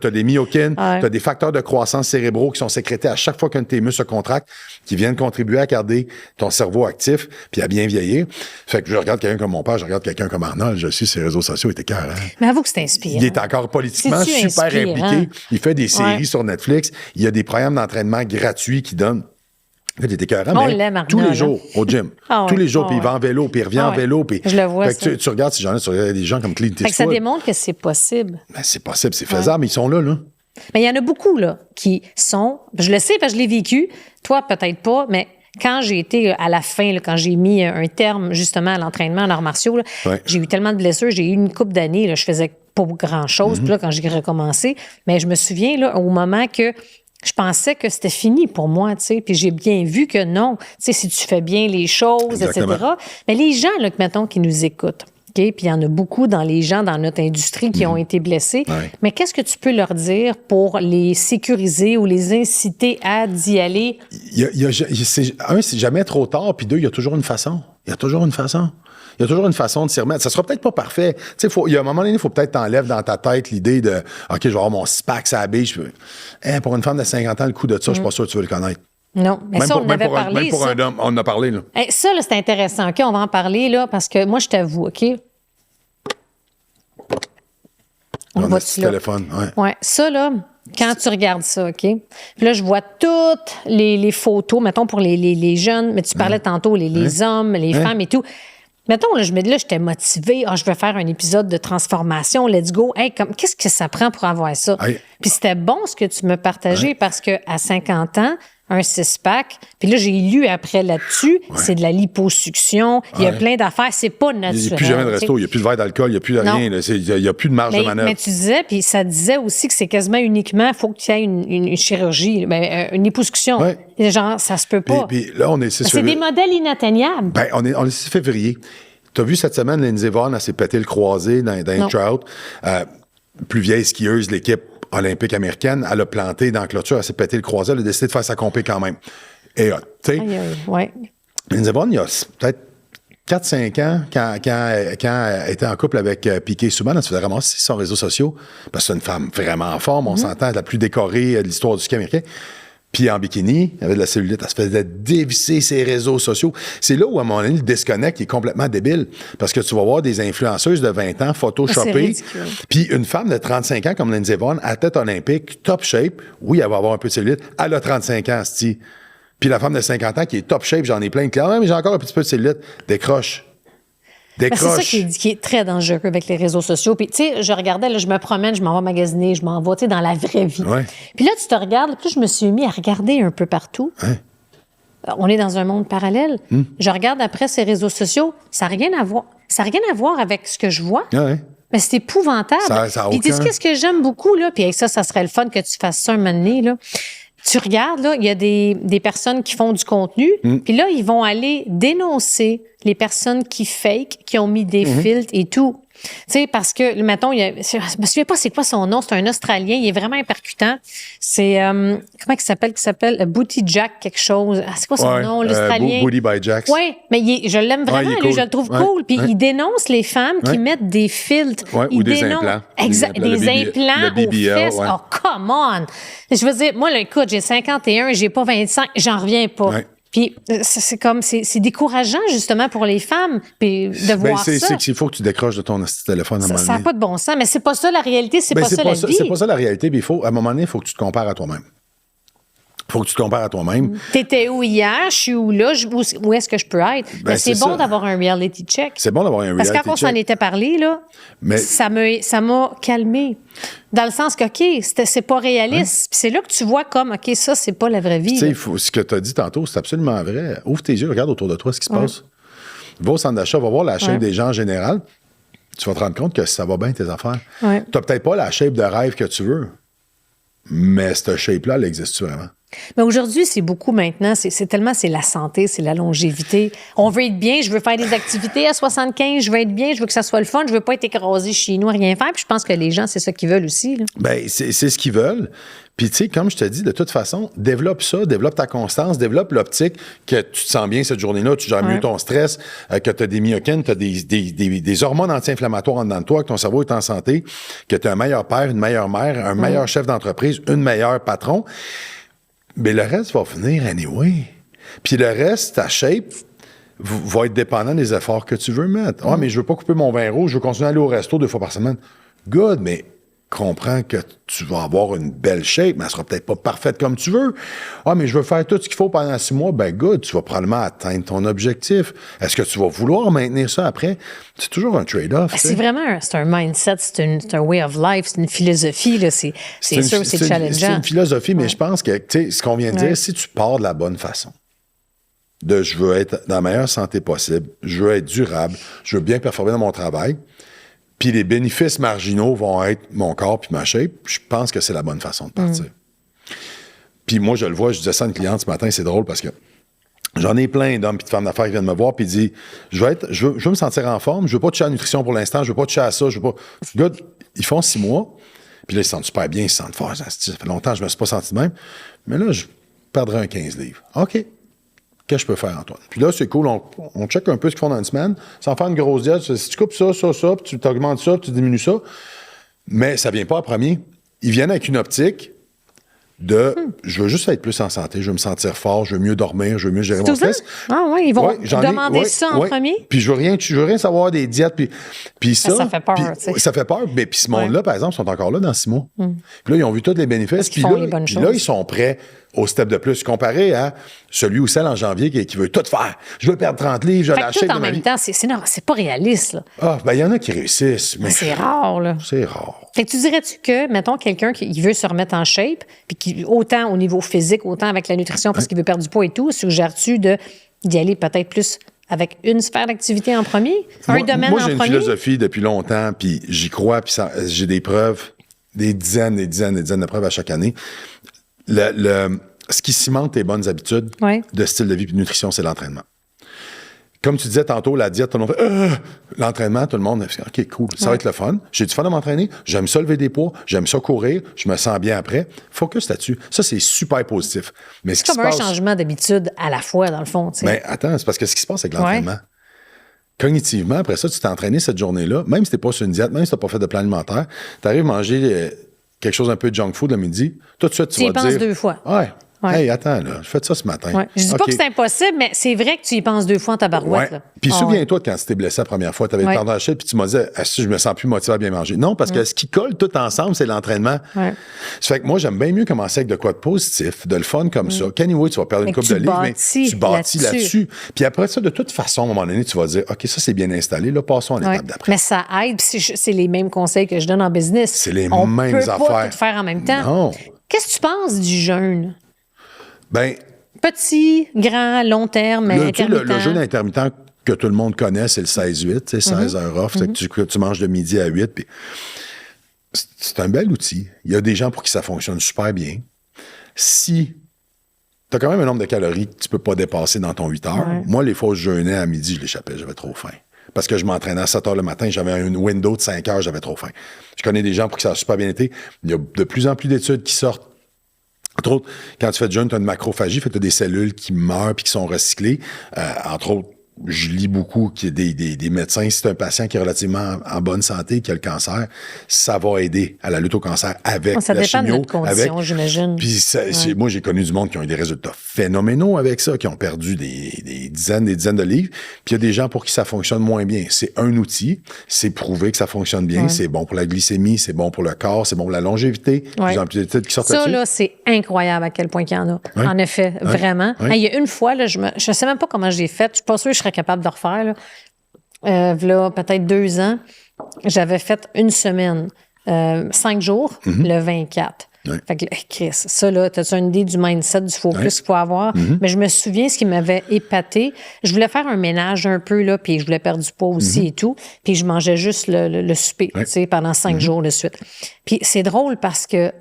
des myokines, t'as des facteurs de croissance cérébraux qui sont sécrétés à chaque fois qu'un de tes muscles se contracte, qui viennent contribuer à garder ton cerveau actif puis à bien vieillir. Fait que je regarde quelqu'un comme mon père, je regarde quelqu'un comme Arnold, je suis ses réseaux sociaux, il était carré. Mais avoue que c'est inspirant. Il est encore politiquement super impliqué. Il fait des séries sur Netflix. Il y a des programmes d'entraînement gratuits qui donnent. Il était écœurant, mais tous les jours au gym. Tous les jours, puis il va en vélo, puis il revient en vélo. Puis je le vois, fait que tu regardes ces gens-là, tu regardes des gens comme Clint Eastwood. Ça démontre que c'est possible. Ben, c'est possible, c'est faisable, mais ils sont là. Mais il y en a beaucoup là, qui sont... Je le sais parce que je l'ai vécu. Toi, peut-être pas, mais quand j'ai été à la fin, là, quand j'ai mis un terme justement à l'entraînement en arts martiaux, là, j'ai eu tellement de blessures, j'ai eu une couple d'années, là, je faisais pas grand-chose. Puis là, quand j'ai recommencé, mais je me souviens là, au moment que je pensais que c'était fini pour moi, tu sais, puis j'ai bien vu que non, tu sais, si tu fais bien les choses, etc. Mais les gens, là, mettons, qui nous écoutent, OK, puis il y en a beaucoup dans les gens dans notre industrie qui ont été blessés, mais qu'est-ce que tu peux leur dire pour les sécuriser ou les inciter à d'y aller? C'est jamais trop tard, puis deux, il y a toujours une façon. Il y a toujours une façon de s'y remettre. Ça sera peut-être pas parfait. Tu sais, il y a un moment donné, il faut peut-être t'enlèves dans ta tête l'idée de OK, je vais avoir mon six-pack à la biche. Pour une femme de 50 ans, le coup de ça, je suis pas sûr que tu veux le connaître. Non, mais même ça, on en avait parlé. Même pour un homme, on en a parlé, là. Ça, là, c'est intéressant. OK, on va en parler, là, parce que moi, je t'avoue, OK? On a ce téléphone, Ouais, ça, là, quand tu regardes ça, OK? Puis là, je vois toutes les photos, mettons, pour les jeunes, mais tu parlais tantôt, les hommes, les femmes et tout. Mettons, là, j'étais motivée. Je vais faire un épisode de transformation. Let's go. Qu'est-ce que ça prend pour avoir ça? Puis c'était bon ce que tu me partageais parce qu'à 50 ans, un six-pack, puis là, j'ai lu après là-dessus, c'est de la liposuction. Il y a plein d'affaires. C'est pas naturel. Il n'y a plus jamais de resto. Il n'y a plus de verre d'alcool. Il n'y a plus de rien. Il n'y a plus de marge de manœuvre. Mais tu disais, puis ça disait aussi que c'est quasiment uniquement, il faut que tu aies une chirurgie, une liposuction. Genre, ça se peut pas. Puis là, on est 6 février. C'est des modèles inatteignables. Ben, on est 6 février. Tu as vu cette semaine, Lindsey Vonn, elle s'est pété le croisé dans un trout. Plus vieille skieuse de l'équipe olympique américaine, elle a planté dans la clôture, elle s'est pété le croisé, elle a décidé de faire sa compé quand même. Et tu sais, Lindsey Vonn, il y a peut-être 4-5 ans, quand elle était en couple avec Piquet Souban, elle se faisait ramasser sur ses réseaux sociaux, parce que c'est une femme vraiment en forme, on s'entend, la plus décorée de l'histoire du ski américain. Puis en bikini, elle avait de la cellulite, elle se faisait dévisser ses réseaux sociaux. C'est là où, à un moment donné, le disconnect est complètement débile. Parce que tu vas voir des influenceuses de 20 ans photoshopées. Puis une femme de 35 ans comme Lindsey Vonn, à tête olympique, top shape, oui, elle va avoir un peu de cellulite, elle a 35 ans, c'ti. Puis la femme de 50 ans qui est top shape, j'en ai plein de clients, mais j'ai encore un petit peu de cellulite, décroche. C'est ça qui est très dangereux avec les réseaux sociaux. Puis, tu sais, je regardais, là, je me promène, je m'en vais magasiner, je m'en vais, tu sais, dans la vraie vie. Puis là, tu te regardes, puis je me suis mis à regarder un peu partout. On est dans un monde parallèle. Je regarde après ces réseaux sociaux, ça n'a rien à voir. Ça n'a rien à voir avec ce que je vois. Mais c'est épouvantable. Puis, tu sais, qu'est-ce que j'aime beaucoup, là? Puis, avec ça serait le fun que tu fasses ça un moment donné, là. Tu regardes, là, il y a des personnes qui font du contenu, puis là, ils vont aller dénoncer les personnes qui fake, qui ont mis des filtres et tout. Tu sais, parce que, mettons, je me souviens pas c'est quoi son nom, c'est un Australien, il est vraiment percutant. C'est, comment il s'appelle? Booty Jack quelque chose. C'est quoi son nom, l'Australien? Booty by Jack. Oui, mais je l'aime vraiment, lui, cool. Je le trouve cool. Puis il dénonce les femmes qui mettent des filtres. Ou des implants. Exact, des implants aux fesses. Oh, come on! Je veux dire, moi, là, écoute, j'ai 51, j'ai pas 25, j'en reviens pas. Puis c'est comme, c'est décourageant, justement, pour les femmes puis de voir ça. C'est qu'il faut que tu décroches de ton téléphone à un moment donné. Ça n'a pas de bon sens, mais c'est pas ça la réalité, c'est pas ça la vie. C'est pas ça la réalité, puis à un moment donné, il faut que tu te compares à toi-même. faut que tu te compares à toi-même. T'étais où hier? Je suis où là? Où est-ce que je peux être? Ben, c'est bon d'avoir un reality check. C'est bon d'avoir un reality check. Parce qu'à qu'on s'en était parlé, là, ça m'a calmé. Dans le sens que, OK, c'est pas réaliste. Puis c'est là que tu vois comme, OK, ça, c'est pas la vraie vie. Tu sais, ce que tu as dit tantôt, c'est absolument vrai. Ouvre tes yeux, regarde autour de toi ce qui se passe. Va au centre d'achat, va voir la shape des gens en général. Tu vas te rendre compte que ça va bien tes affaires. Tu n'as peut-être pas la shape de rêve que tu veux, mais cette shape-là, elle existe vraiment. Mais aujourd'hui, c'est beaucoup maintenant. C'est la santé, c'est la longévité. On veut être bien, je veux faire des activités à 75, je veux être bien, je veux que ça soit le fun, je veux pas être écrasé chez nous, rien faire. Puis je pense que les gens, c'est ça qu'ils veulent aussi. Là. Bien, c'est ce qu'ils veulent. Puis, tu sais, comme je te dis, de toute façon, développe ça, développe ta constance, développe l'optique que tu te sens bien cette journée-là, tu gères mieux ton stress, que tu as des myokines, tu as des hormones anti-inflammatoires en dedans de toi, que ton cerveau est en santé, que tu es un meilleur père, une meilleure mère, un meilleur chef d'entreprise, une meilleure patron. Mais le reste va venir anyway. Puis le reste, ta shape va être dépendant des efforts que tu veux mettre. Ah, mais je veux pas couper mon vin rouge, je veux continuer à aller au resto 2 fois par semaine. Good, mais comprends que tu vas avoir une belle shape, mais elle sera peut-être pas parfaite comme tu veux. Ah, mais je veux faire tout ce qu'il faut pendant 6 mois. Ben good, tu vas probablement atteindre ton objectif. Est-ce que tu vas vouloir maintenir ça après? C'est toujours un trade-off. C'est vraiment un mindset, c'est un way of life, c'est une philosophie. Là. C'est sûr, c'est challengeant. C'est une philosophie, mais je pense que, tu sais, ce qu'on vient de dire, si tu pars de la bonne façon, je veux être dans la meilleure santé possible, je veux être durable, je veux bien performer dans mon travail, puis les bénéfices marginaux vont être mon corps puis ma shape, je pense que c'est la bonne façon de partir. Puis moi, je le vois, je disais ça à une cliente ce matin, c'est drôle parce que j'en ai plein d'hommes et de femmes d'affaires qui viennent me voir puis ils disent je veux me sentir en forme, je veux pas toucher à la nutrition pour l'instant, je veux pas toucher à ça, je veux pas. Good, ils font 6 mois, puis là, ils se sentent super bien, ils se sentent forts. Ça fait longtemps que je me suis pas senti de même. Mais là, je perdrai un 15 livres. OK. Qu'est-ce que je peux faire, Antoine? Puis là, c'est cool, on check un peu ce qu'ils font dans une semaine, sans faire une grosse diète. Si tu coupes ça, puis tu t'augmentes ça, puis tu diminues ça, mais ça vient pas en premier. Ils viennent avec une optique de je veux juste être plus en santé, je veux me sentir fort, je veux mieux dormir, je veux mieux gérer mon stress. Ah oui, ils vont demander ça en premier. Puis je veux rien savoir des diètes. Puis ça fait peur, tu sais. Ça fait peur, mais puis ce monde-là, par exemple, sont encore là dans 6 mois. Puis là, ils ont vu tous les bénéfices. Puis là, ils sont prêts au step de plus, comparé à celui ou celle en janvier qui veut tout faire. Je veux perdre 30 livres, je veux lâcher de ma vie. En même temps, c'est pas réaliste, là. Ah, ben il y en a qui réussissent. Mais c'est rare, là. C'est rare. Fait que tu dirais-tu que, mettons, quelqu'un qui veut se remettre en shape, puis qui, autant au niveau physique, autant avec la nutrition, parce qu'il veut perdre du poids et tout, suggères-tu d'y aller peut-être plus avec une sphère d'activité en premier? Un domaine en premier? Moi, j'ai une philosophie depuis longtemps, puis j'y crois, puis j'ai des preuves, des dizaines de preuves à chaque année. Ce qui cimente tes bonnes habitudes de style de vie et de nutrition, c'est l'entraînement. Comme tu disais tantôt, la diète, tout le monde fait l'entraînement, tout le monde fait OK, cool, ça va être le fun. J'ai du fun à m'entraîner, j'aime ça lever des poids, j'aime ça courir, je me sens bien après. Focus là-dessus. Ça, c'est super positif. Mais c'est comme un changement d'habitude à la fois, dans le fond. Mais attends, c'est parce que ce qui se passe avec l'entraînement, cognitivement, après ça, tu t'es entraîné cette journée-là, même si t'es pas sur une diète, même si t'as pas fait de plan alimentaire, t'arrives à manger quelque chose un peu de junk food le midi, tout de suite, tu vas te dire... Tu y penses 2 fois. Hey, attends, là, je fais ça ce matin. Je dis pas que c'est impossible, mais c'est vrai que tu y penses 2 fois en tabarouette. Puis souviens-toi quand tu t'es blessé la première fois, tu avais perdu la chaîne, puis tu m'as dit, je me sens plus motivé à bien manger. Non, parce que ce qui colle tout ensemble, c'est l'entraînement. Ça fait que moi, j'aime bien mieux commencer avec de quoi de positif, de le fun comme ça. Anyway, tu vas perdre une couple de livres, mais tu bâtis là-dessus. Puis après ça, de toute façon, à un moment donné, tu vas dire, OK, ça, c'est bien installé, là, passons à l'étape d'après. Mais ça aide, c'est les mêmes conseils que je donne en business. C'est les mêmes affaires. On peut pas tout faire en même temps. Non. Qu'est-ce que tu penses du jeûne? Ben, petit, grand, long terme, intermittent. Le jeûne intermittent que tout le monde connaît, c'est le 16-8, 16 heures off, que tu manges de midi à 8. Puis c'est un bel outil. Il y a des gens pour qui ça fonctionne super bien. Si tu as quand même un nombre de calories que tu peux pas dépasser dans ton 8 heures, moi, les fois où je jeûnais à midi, je l'échappais, j'avais trop faim. Parce que je m'entraînais à 7 heures le matin, j'avais une window de 5 heures, j'avais trop faim. Je connais des gens pour qui ça a super bien été. Il y a de plus en plus d'études qui sortent. Entre autres, quand tu fais de jeûne, tu as une macrophagie, tu as des cellules qui meurent puis qui sont recyclées. Entre autres, je lis beaucoup qu'il y a des médecins, si c'est un patient qui est relativement en bonne santé, qui a le cancer, ça va aider à la lutte au cancer avec ça la dépend chimio. de notre condition, j'imagine. Puis moi, j'ai connu du monde qui ont eu des résultats phénoménaux avec ça, qui ont perdu des dizaines de livres. Puis il y a des gens pour qui ça fonctionne moins bien. C'est un outil, c'est prouvé que ça fonctionne bien, c'est bon pour la glycémie, c'est bon pour le corps, c'est bon pour la longévité. Ouais. Plus en plus d'études qui sortent ça, là-dessus. là, c'est incroyable à quel point qu'il y en a. Ouais. En effet, Ouais. vraiment. Ouais. Il y a une fois, là, je sais même pas comment j'ai fait. Je suis pas sûre que je serais capable de refaire. Là, là peut-être 2 ans, j'avais fait une semaine, 5 jours, le 24. Ouais. Fait que, Chris, ça, là, t'as-tu une idée du mindset, du focus qu'il faut avoir? Mais je me souviens ce qui m'avait épaté. Je voulais faire un ménage un peu, là, puis je voulais perdre du poids aussi et tout. Puis je mangeais juste le souper, tu sais, pendant 5 jours de suite. Puis c'est drôle parce que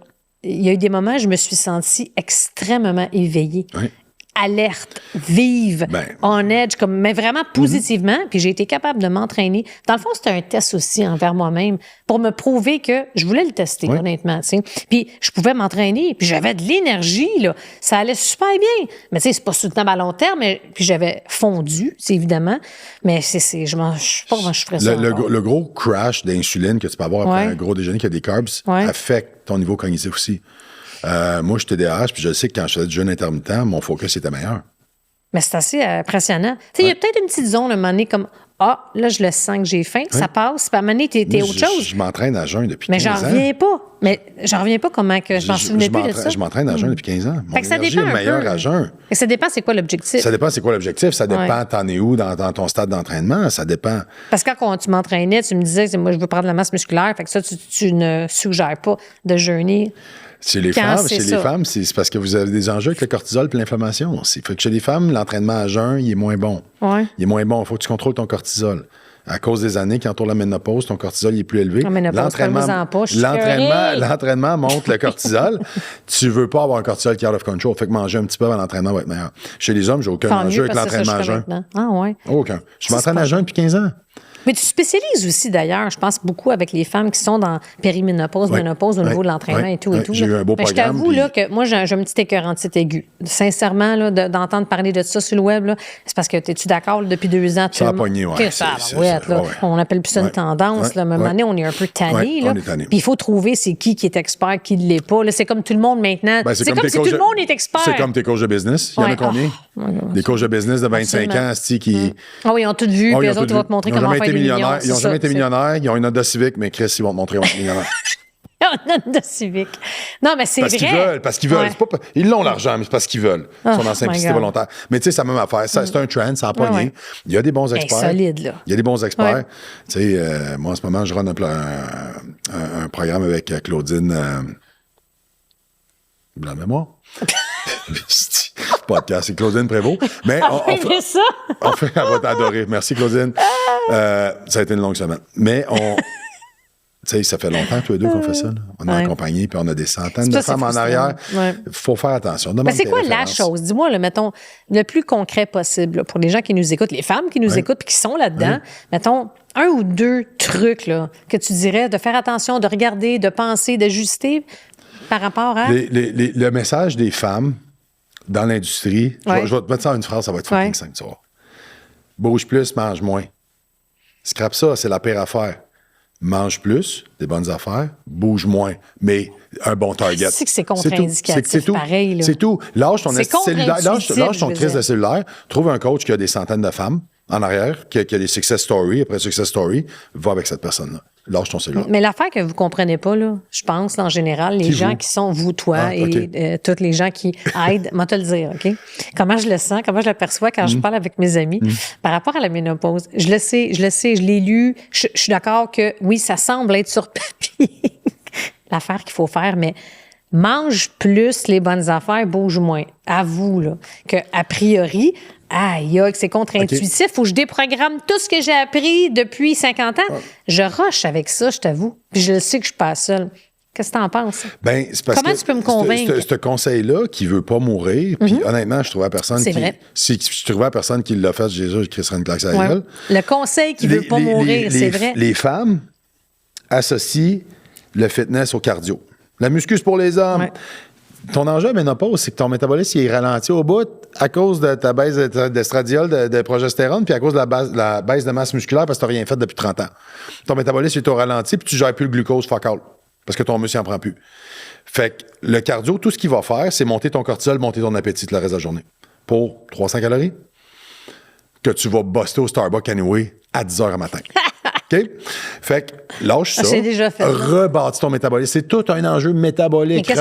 il y a eu des moments où je me suis sentie extrêmement éveillée. Ouais. Alerte, vive, on edge, mais vraiment positivement. Puis j'ai été capable de m'entraîner. Dans le fond, c'était un test aussi envers moi-même pour me prouver que je voulais le tester, honnêtement. T'sais. Puis je pouvais m'entraîner, puis j'avais de l'énergie, là. Ça allait super bien. Mais tu sais, c'est pas soutenable à long terme, puis j'avais fondu, c'est évidemment. Mais je sais pas comment je ferais ça. Le gros crash d'insuline que tu peux avoir après un gros déjeuner qui a des carbs affecte ton niveau cognitif aussi. Moi, je suis TDAH, puis je sais que quand je faisais du jeûne intermittent, mon focus était meilleur. Mais c'est assez impressionnant. Tu sais, il y a peut-être une petite zone, à un moment donné, comme là, je le sens que j'ai faim, ça passe, puis à un moment donné, t'es autre chose. Je m'entraîne à jeûne depuis 15 ans. Mais j'en reviens pas comment que je m'en souvenais plus de ça. Je m'entraîne à jeûne depuis 15 ans. Mon énergie est meilleure à jeûn. Et ça dépend, c'est quoi l'objectif? Ça dépend, c'est quoi l'objectif. Ça dépend, t'en es où dans ton stade d'entraînement. Ça dépend. Parce que quand tu m'entraînais, tu me disais, moi, je veux prendre de la masse musculaire, fait que ça, tu ne suggères pas de jeûner. Chez les femmes, c'est parce que vous avez des enjeux avec le cortisol et l'inflammation. Fait que chez les femmes, l'entraînement à jeun, il est moins bon. Ouais. Il est moins bon. Il faut que tu contrôles ton cortisol. À cause des années qui entourent la ménopause, ton cortisol il est plus élevé. L'entraînement monte le cortisol. Tu veux pas avoir un cortisol qui est out of control. Fait que manger un petit peu avant l'entraînement va être meilleur. Chez les hommes, j'ai aucun enjeu avec l'entraînement à jeun. Ah ouais. Aucun. Je m'entraîne à jeun depuis 15 ans. Mais tu spécialises aussi, d'ailleurs, je pense beaucoup avec les femmes qui sont dans périménopause, ménopause au niveau de l'entraînement et tout. J'ai eu un beau programme. Je t'avoue là, que moi, j'ai un petit écœurantite aigu. Sincèrement, là, d'entendre parler de ça sur le web, là, c'est parce que es-tu d'accord, là, depuis 2 ans? Ça a pogné, oui. On appelle plus ça une tendance. Là, à un moment donné, on est un peu tanné. Là. Puis il faut trouver c'est qui est expert, qui ne l'est pas. Là, c'est comme tout le monde maintenant. C'est comme si tout le monde est expert. C'est comme tes coachs de business. Il y en a combien? Des coachs de business de 25 ans, qui... Ah oui, ils ont tout vu, puis les autres, ils vont te montrer comment faire des millions. Ils n'ont jamais été millionnaires, ils ont une Honda Civic, mais Chris, ils vont te montrer comment être millionnaire. Une Honda Civic. Non, mais c'est vrai. Parce qu'ils veulent. Ils l'ont l'argent, mais c'est parce qu'ils veulent. Ils sont dans simplicité volontaire. Mais tu sais, c'est la même affaire. C'est un trend, ça a pogné. Il y a des bons experts. Solide, là. Il y a des bons experts. Tu sais, moi, en ce moment, je run un programme avec Claudine. Blanc de mémoire. Podcast, c'est Claudine Prévost. Mais on fait ça. Elle va t'adorer. Merci, Claudine. Ça a été une longue semaine. Mais tu sais, ça fait longtemps, tous les deux, qu'on fait ça. Là. On est accompagnés, puis on a des centaines de femmes en arrière. Il faut faire attention. Mais c'est quoi la chose? Dis-moi, là, mettons, le plus concret possible là, pour les gens qui nous écoutent, les femmes qui nous écoutent et qui sont là-dedans. Mettons, 1 ou 2 trucs là, que tu dirais de faire attention, de regarder, de penser, d'ajuster par rapport à... Le message des femmes dans l'industrie, je vais te mettre ça en une phrase, ça va être fucking simple, tu vois. Bouge plus, mange moins. Scrape ça, c'est la pire affaire. Mange plus, des bonnes affaires, bouge moins, mais un bon target. C'est que c'est contre-indicatif, c'est tout. Pareil. Là. C'est tout. Lâche ton cellulaire, lâche ton crise de cellulaire, trouve un coach qui a des centaines de femmes en arrière, qui a des success stories, après success story, va avec cette personne-là. Lâche ton cellulaire. Mais l'affaire que vous comprenez pas, là, je pense, là, en général, les gens qui sont, vous, toi, et tous les gens qui aident, moi te le dire, OK? Comment je le sens, comment je l'aperçois quand je parle avec mes amis par rapport à la ménopause. Je le sais, je l'ai lu, je suis d'accord que, oui, ça semble être sur papier l'affaire qu'il faut faire, mais mange plus les bonnes affaires, bouge moins. Avoue, là, qu'a priori, aïe, c'est contre-intuitif. Faut que je déprogramme tout ce que j'ai appris depuis 50 ans. Je rush avec ça, je t'avoue. Puis je le sais que je suis pas seule. Qu'est-ce que tu en penses? Ben, c'est parce Comment tu peux me convaincre? Ce conseil-là, qui veut pas mourir, puis honnêtement, je trouvais à personne si je trouvais à personne qui l'a fait, Jésus, je crisserais une claque à la gueule. Le conseil qui veut pas mourir, c'est vrai. Les femmes associent le fitness au cardio. La muscu, c'est pour les hommes. ton enjeu à ménopause, c'est que ton métabolisme il est ralenti au bout à cause de ta baisse d'estradiol, de progestérone, puis à cause de la baisse de masse musculaire parce que tu n'as rien fait depuis 30 ans. Ton métabolisme est au ralenti, puis tu ne gères plus le glucose, fuck all, parce que ton muscle n'en prend plus. Fait que le cardio, tout ce qu'il va faire, c'est monter ton cortisol, monter ton appétit le reste de la journée. Pour 300 calories, que tu vas buster au Starbucks anyway à 10 h à matin. OK? Fait que lâche ça. J'ai déjà fait. Rebâtis ton métabolisme. C'est tout un enjeu métabolique.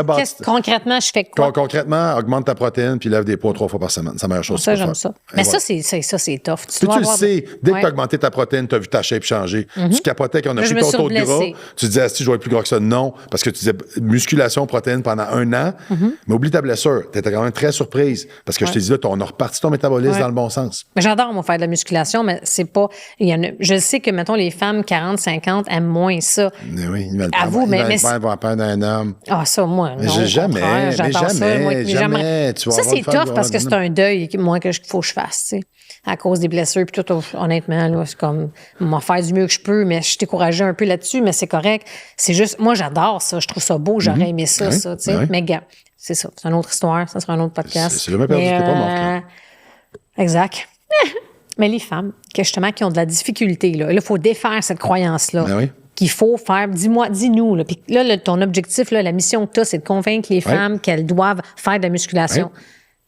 Concrètement, je fais quoi? Concrètement, augmente ta protéine puis lève des poids 3 fois par semaine. C'est la meilleure chose. Ça, j'aime ça. Mais voilà. Ça, c'est tough. Tu le sais, dès que tu as augmenté ta protéine, tu as vu ta shape changer. Tu capotais qu'on a pris ton taux de gras. Tu disais, si je vais être plus gras que ça, non. Parce que tu disais musculation, protéine pendant 1 an. Mais oublie ta blessure. Tu étais quand même très surprise. Parce que je t'ai dit, là, on a reparti ton métabolisme dans le bon sens. J'adore, moi, faire de la musculation, mais c'est pas. Je sais que, mettons, les femmes 40, 50 aiment moins ça. Mais oui, ils veulent pas peur d'un homme. Ah, ça, moi, non. Jamais. Ça, c'est tough parce que c'est un deuil, moi, qu'il faut que je fasse, tu sais. À cause des blessures, puis tout, honnêtement, là, c'est comme, m'en faire du mieux que je peux, mais je suis découragée un peu là-dessus, mais c'est correct. C'est juste, moi, j'adore ça, je trouve ça beau, j'aurais aimé ça, tu sais. Mais, gars, c'est ça, c'est une autre histoire, ça sera un autre podcast. C'est jamais perdu, t'es pas morte. Exact. Mais les femmes, justement, qui ont de la difficulté, là, il faut défaire cette croyance-là. Qu'il faut faire, dis-nous. Là. Puis là, ton objectif, là, la mission que tu as, c'est de convaincre les femmes qu'elles doivent faire de la musculation.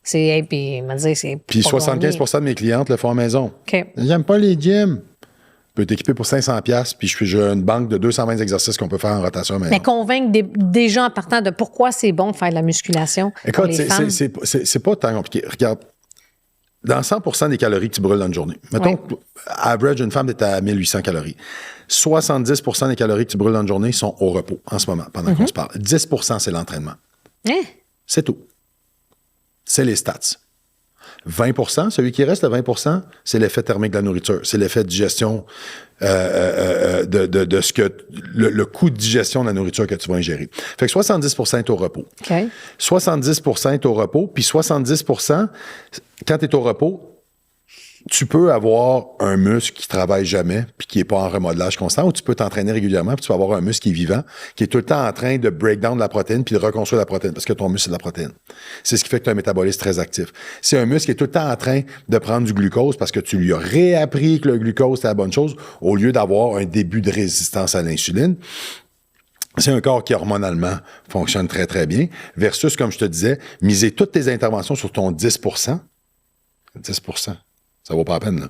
Puis, puis 75% de mes clientes le font à la maison. OK. J'aime pas les gyms. Je peux t'équiper pour 500$, puis j'ai une banque de 220 exercices qu'on peut faire en rotation à la maison. Mais convaincre des gens en partant de pourquoi c'est bon de faire de la musculation. Écoute, c'est pas tant compliqué. Regarde. Dans 100% des calories que tu brûles dans une journée, mettons, average, une femme est à 1800 calories. 70% des calories que tu brûles dans une journée sont au repos en ce moment, pendant qu'on se parle. 10%, c'est l'entraînement. C'est tout. C'est les stats. 20%, celui qui reste, le 20%, c'est l'effet thermique de la nourriture. C'est l'effet de digestion de ce que le coût de digestion de la nourriture que tu vas ingérer. Fait que 70% est au repos. 70% est au repos, puis 70%, quand tu es au repos, tu peux avoir un muscle qui travaille jamais puis qui est pas en remodelage constant, ou tu peux t'entraîner régulièrement puis tu vas avoir un muscle qui est vivant, qui est tout le temps en train de break down de la protéine puis de reconstruire la protéine parce que ton muscle, c'est de la protéine. C'est ce qui fait que tu as un métabolisme très actif. C'est un muscle qui est tout le temps en train de prendre du glucose parce que tu lui as réappris que le glucose, c'est la bonne chose au lieu d'avoir un début de résistance à l'insuline. C'est un corps qui, hormonalement, fonctionne très, très bien versus, comme je te disais, miser toutes tes interventions sur ton 10%. 10%. Ça vaut pas la peine, là.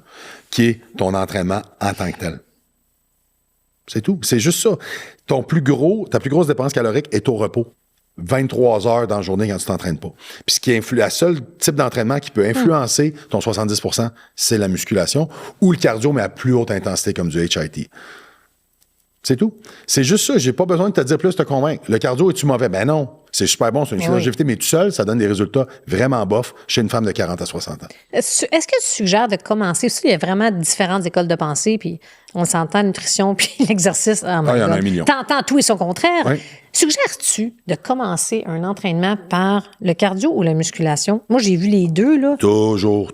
Qui est ton entraînement en tant que tel. C'est tout. C'est juste ça. Ta plus grosse dépense calorique est au repos. 23 heures dans la journée quand tu t'entraînes pas. Puis ce qui influe, le seul type d'entraînement qui peut influencer ton 70%, c'est la musculation ou le cardio, mais à plus haute intensité comme du HIIT. C'est tout. C'est juste ça. J'ai pas besoin de te dire plus de te convaincre. Le cardio, es-tu mauvais? Ben non. C'est super bon, c'est une longévité, mais tout seul, ça donne des résultats vraiment bof chez une femme de 40 à 60 ans. Est-ce que tu suggères de commencer? Il y a vraiment différentes écoles de pensée, puis on s'entend nutrition, puis l'exercice. Il y en a un million. T'entends tout et son contraire. Suggères-tu de commencer un entraînement par le cardio ou la musculation? Moi, j'ai vu les deux, là. Toujours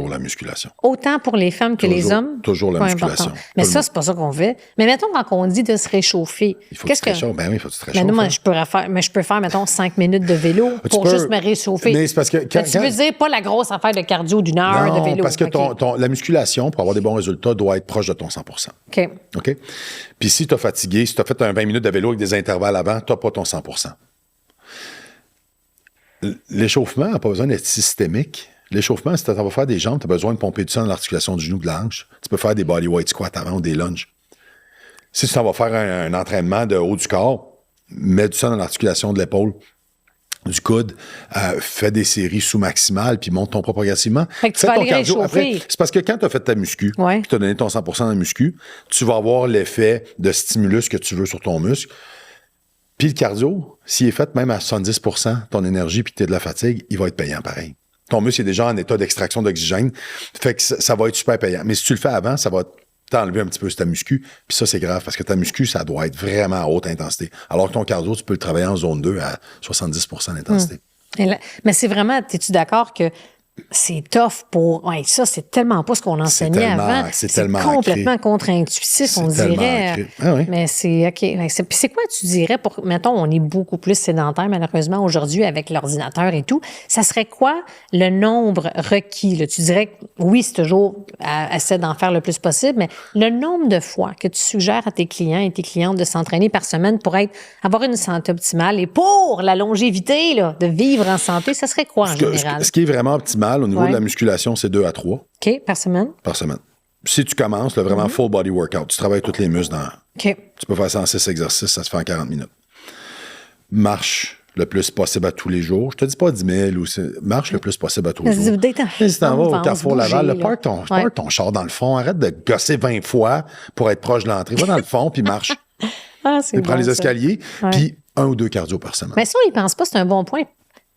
la musculation. Autant pour les femmes que les hommes? Toujours la musculation. Mais ça, c'est pas ça qu'on fait. Mais mettons, quand on dit de se réchauffer. Il faut que tu te réchauffes. Ben oui, il faut que tu te réchauffes. Mais moi, je peux faire, mettons, 5 minutes de vélo pour juste me réchauffer. Mais c'est parce que tu veux dire pas la grosse affaire de cardio d'1 heure de vélo? Parce que la musculation, pour avoir des bons résultats, doit être proche de ton 100%. OK? Puis si tu as fatigué, si tu as fait un 20 minutes de vélo avec des intervalles avant, tu n'as pas ton 100%. L'échauffement n'a pas besoin d'être systémique. L'échauffement, si tu vas faire des jambes, tu as besoin de pomper du sang dans l'articulation du genou, de la hanche. Tu peux faire des bodyweight squats avant ou des lunges. Si tu t'en vas faire un entraînement de haut du corps, mets du sang dans l'articulation de l'épaule, du coude, fais des séries sous-maximales, puis monte ton poids progressivement. Fait que tu vas aller réchauffer. C'est parce que quand tu as fait ta muscu, puis tu as donné ton 100% dans la muscu, tu vas avoir l'effet de stimulus que tu veux sur ton muscle. Puis le cardio, s'il est fait même à 70%, ton énergie, puis tu as de la fatigue, il va être payant pareil. Ton muscle est déjà en état d'extraction d'oxygène, fait que ça va être super payant. Mais si tu le fais avant, ça va t'enlever un petit peu sur ta muscu, puis ça, c'est grave, parce que ta muscu, ça doit être vraiment à haute intensité. Alors que ton cardio, tu peux le travailler en zone 2 à 70% d'intensité. Mais c'est vraiment, es-tu d'accord que c'est tough pour... Ouais, ça, c'est tellement pas ce qu'on enseignait avant. C'est tellement complètement ancré. contre-intuitif, on dirait. Ah oui. Mais c'est... OK. Puis c'est quoi, tu dirais, pour... Mettons, on est beaucoup plus sédentaire, malheureusement, aujourd'hui, avec l'ordinateur et tout. Ça serait quoi le nombre requis? Là? Tu dirais que, oui, c'est toujours... essaie d'en faire le plus possible, mais le nombre de fois que tu suggères à tes clients et tes clientes de s'entraîner par semaine pour avoir une santé optimale et pour la longévité, là, de vivre en santé, ça serait quoi en général? Ce qui est vraiment optimal au niveau de la musculation, c'est 2 à 3. OK, par semaine? Par semaine. Si tu commences, vraiment full body workout, tu travailles tous les muscles dans... OK. Tu peux faire 106 exercices, ça se fait en 40 minutes. Marche le plus possible à tous les jours. Je te dis pas 10 000 ou... Marche le plus possible à tous les jours. Si t'en vas au Carrefour Laval, parque ton char dans le fond. Arrête de gosser 20 fois pour être proche de l'entrée. Va dans le fond, puis marche. C'est prends les escaliers, puis 1 ou 2 cardio par semaine. Mais ça, on y pense pas, c'est un bon point.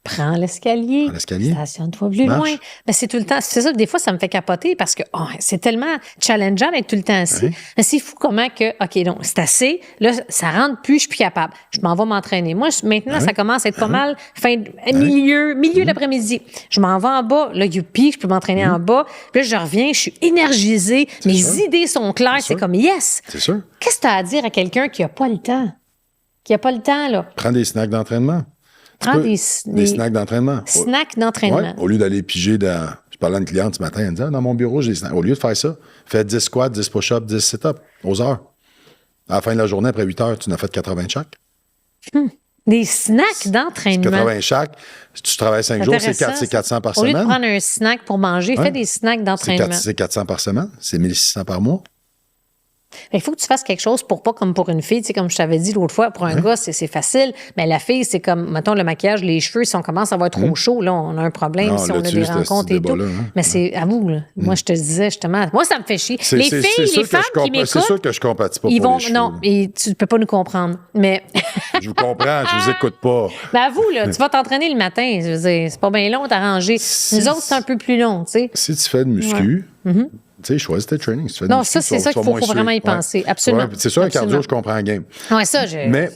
Prends l'escalier. Stationne-toi plus loin. Mais c'est tout le temps. C'est ça que des fois, ça me fait capoter parce que c'est tellement challengeant d'être tout le temps assis. Oui. Mais c'est fou comment que, OK, donc, c'est assez. Là, ça rentre plus, je suis plus capable. Je m'en vais m'entraîner. Moi, maintenant, ça commence à être pas mal milieu d'après-midi. Je m'en vais en bas. Là, youpi, je peux m'entraîner en bas. Puis là, je reviens, je suis énergisée. Mes idées sont claires. C'est comme yes. C'est sûr. Qu'est-ce que tu as à dire à quelqu'un qui n'a pas le temps? Qui n'a pas le temps, là? Prends des snacks d'entraînement. Des snacks d'entraînement. Snacks d'entraînement. Ouais, au lieu d'aller piger dans... Je parlais à une cliente ce matin, elle me dit, dans mon bureau, j'ai des snacks. Au lieu de faire ça, fais 10 squats, 10 push-ups, 10 sit-ups aux heures. À la fin de la journée, après 8 heures, tu en as fait 80 chaque. Des snacks d'entraînement. 80 chaque. Si tu travailles 5 jours, c'est 400 par semaine. Au lieu de prendre un snack pour manger, fais des snacks d'entraînement. C'est 400 par semaine. C'est 1600 par mois. Il faut que tu fasses quelque chose pour pas comme pour une fille, tu sais, comme je t'avais dit l'autre fois, pour un gars, c'est facile, mais la fille, c'est comme, mettons, le maquillage, les cheveux, si on commence à avoir trop chaud, là, on a un problème, si on a des rencontres et tout. Mais c'est, à vous, là, moi, je te disais, justement, moi, ça me fait chier. Les filles, les femmes qui m'écoutent... C'est sûr que je compatis pas pour les cheveux. Non, et tu peux pas nous comprendre, mais... Je vous comprends, je vous écoute pas. Mais à vous, là, tu vas t'entraîner le matin, je veux dire, c'est pas bien long d'arranger. Nous autres, c'est un peu plus long, tu sais. Si tu fais de muscu... Tu sais, choisis tes trainings. Si tu fais non, ça, c'est ça qu'il faut vraiment y penser. Absolument. Ouais, c'est sûr, un cardio, je comprends un game. Oui, ça, Mais,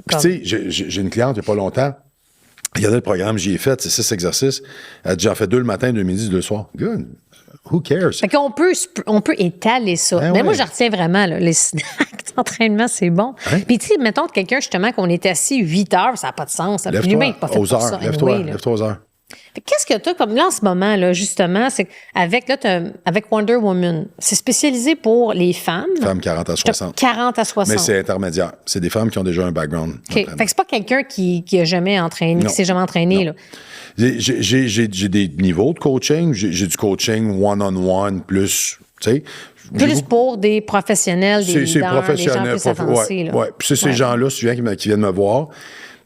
tu sais, j'ai une cliente il n'y a pas longtemps. Regardez le programme, j'y ai fait, c'est 6 exercices. Elle dit, j'en fais 2 le matin, 2 le midi, 2 le soir. Good. Who cares? Fait qu'on peut étaler ça. Mais moi, je retiens vraiment, là, les snacks d'entraînement, c'est bon. Puis, tu sais, mettons que quelqu'un, justement, qu'on est assis 8 heures, ça n'a pas de sens. Lève-toi aux heures. Lève-toi aux heures. Qu'est-ce que tu as comme là en ce moment, là, justement, c'est avec Wonder Woman, c'est spécialisé pour les femmes. Femmes 40 à 60. 40 à 60. Mais c'est intermédiaire. C'est des femmes qui ont déjà un background. OK. Fait que c'est pas quelqu'un qui a jamais entraîné, qui s'est jamais entraîné, là. J'ai des niveaux de coaching. J'ai du coaching one-on-one plus, tu sais. Plus pour des professionnels, des leaders, des gens plus avancés. Oui. Puis c'est ces gens-là, souvent, qui viennent me voir.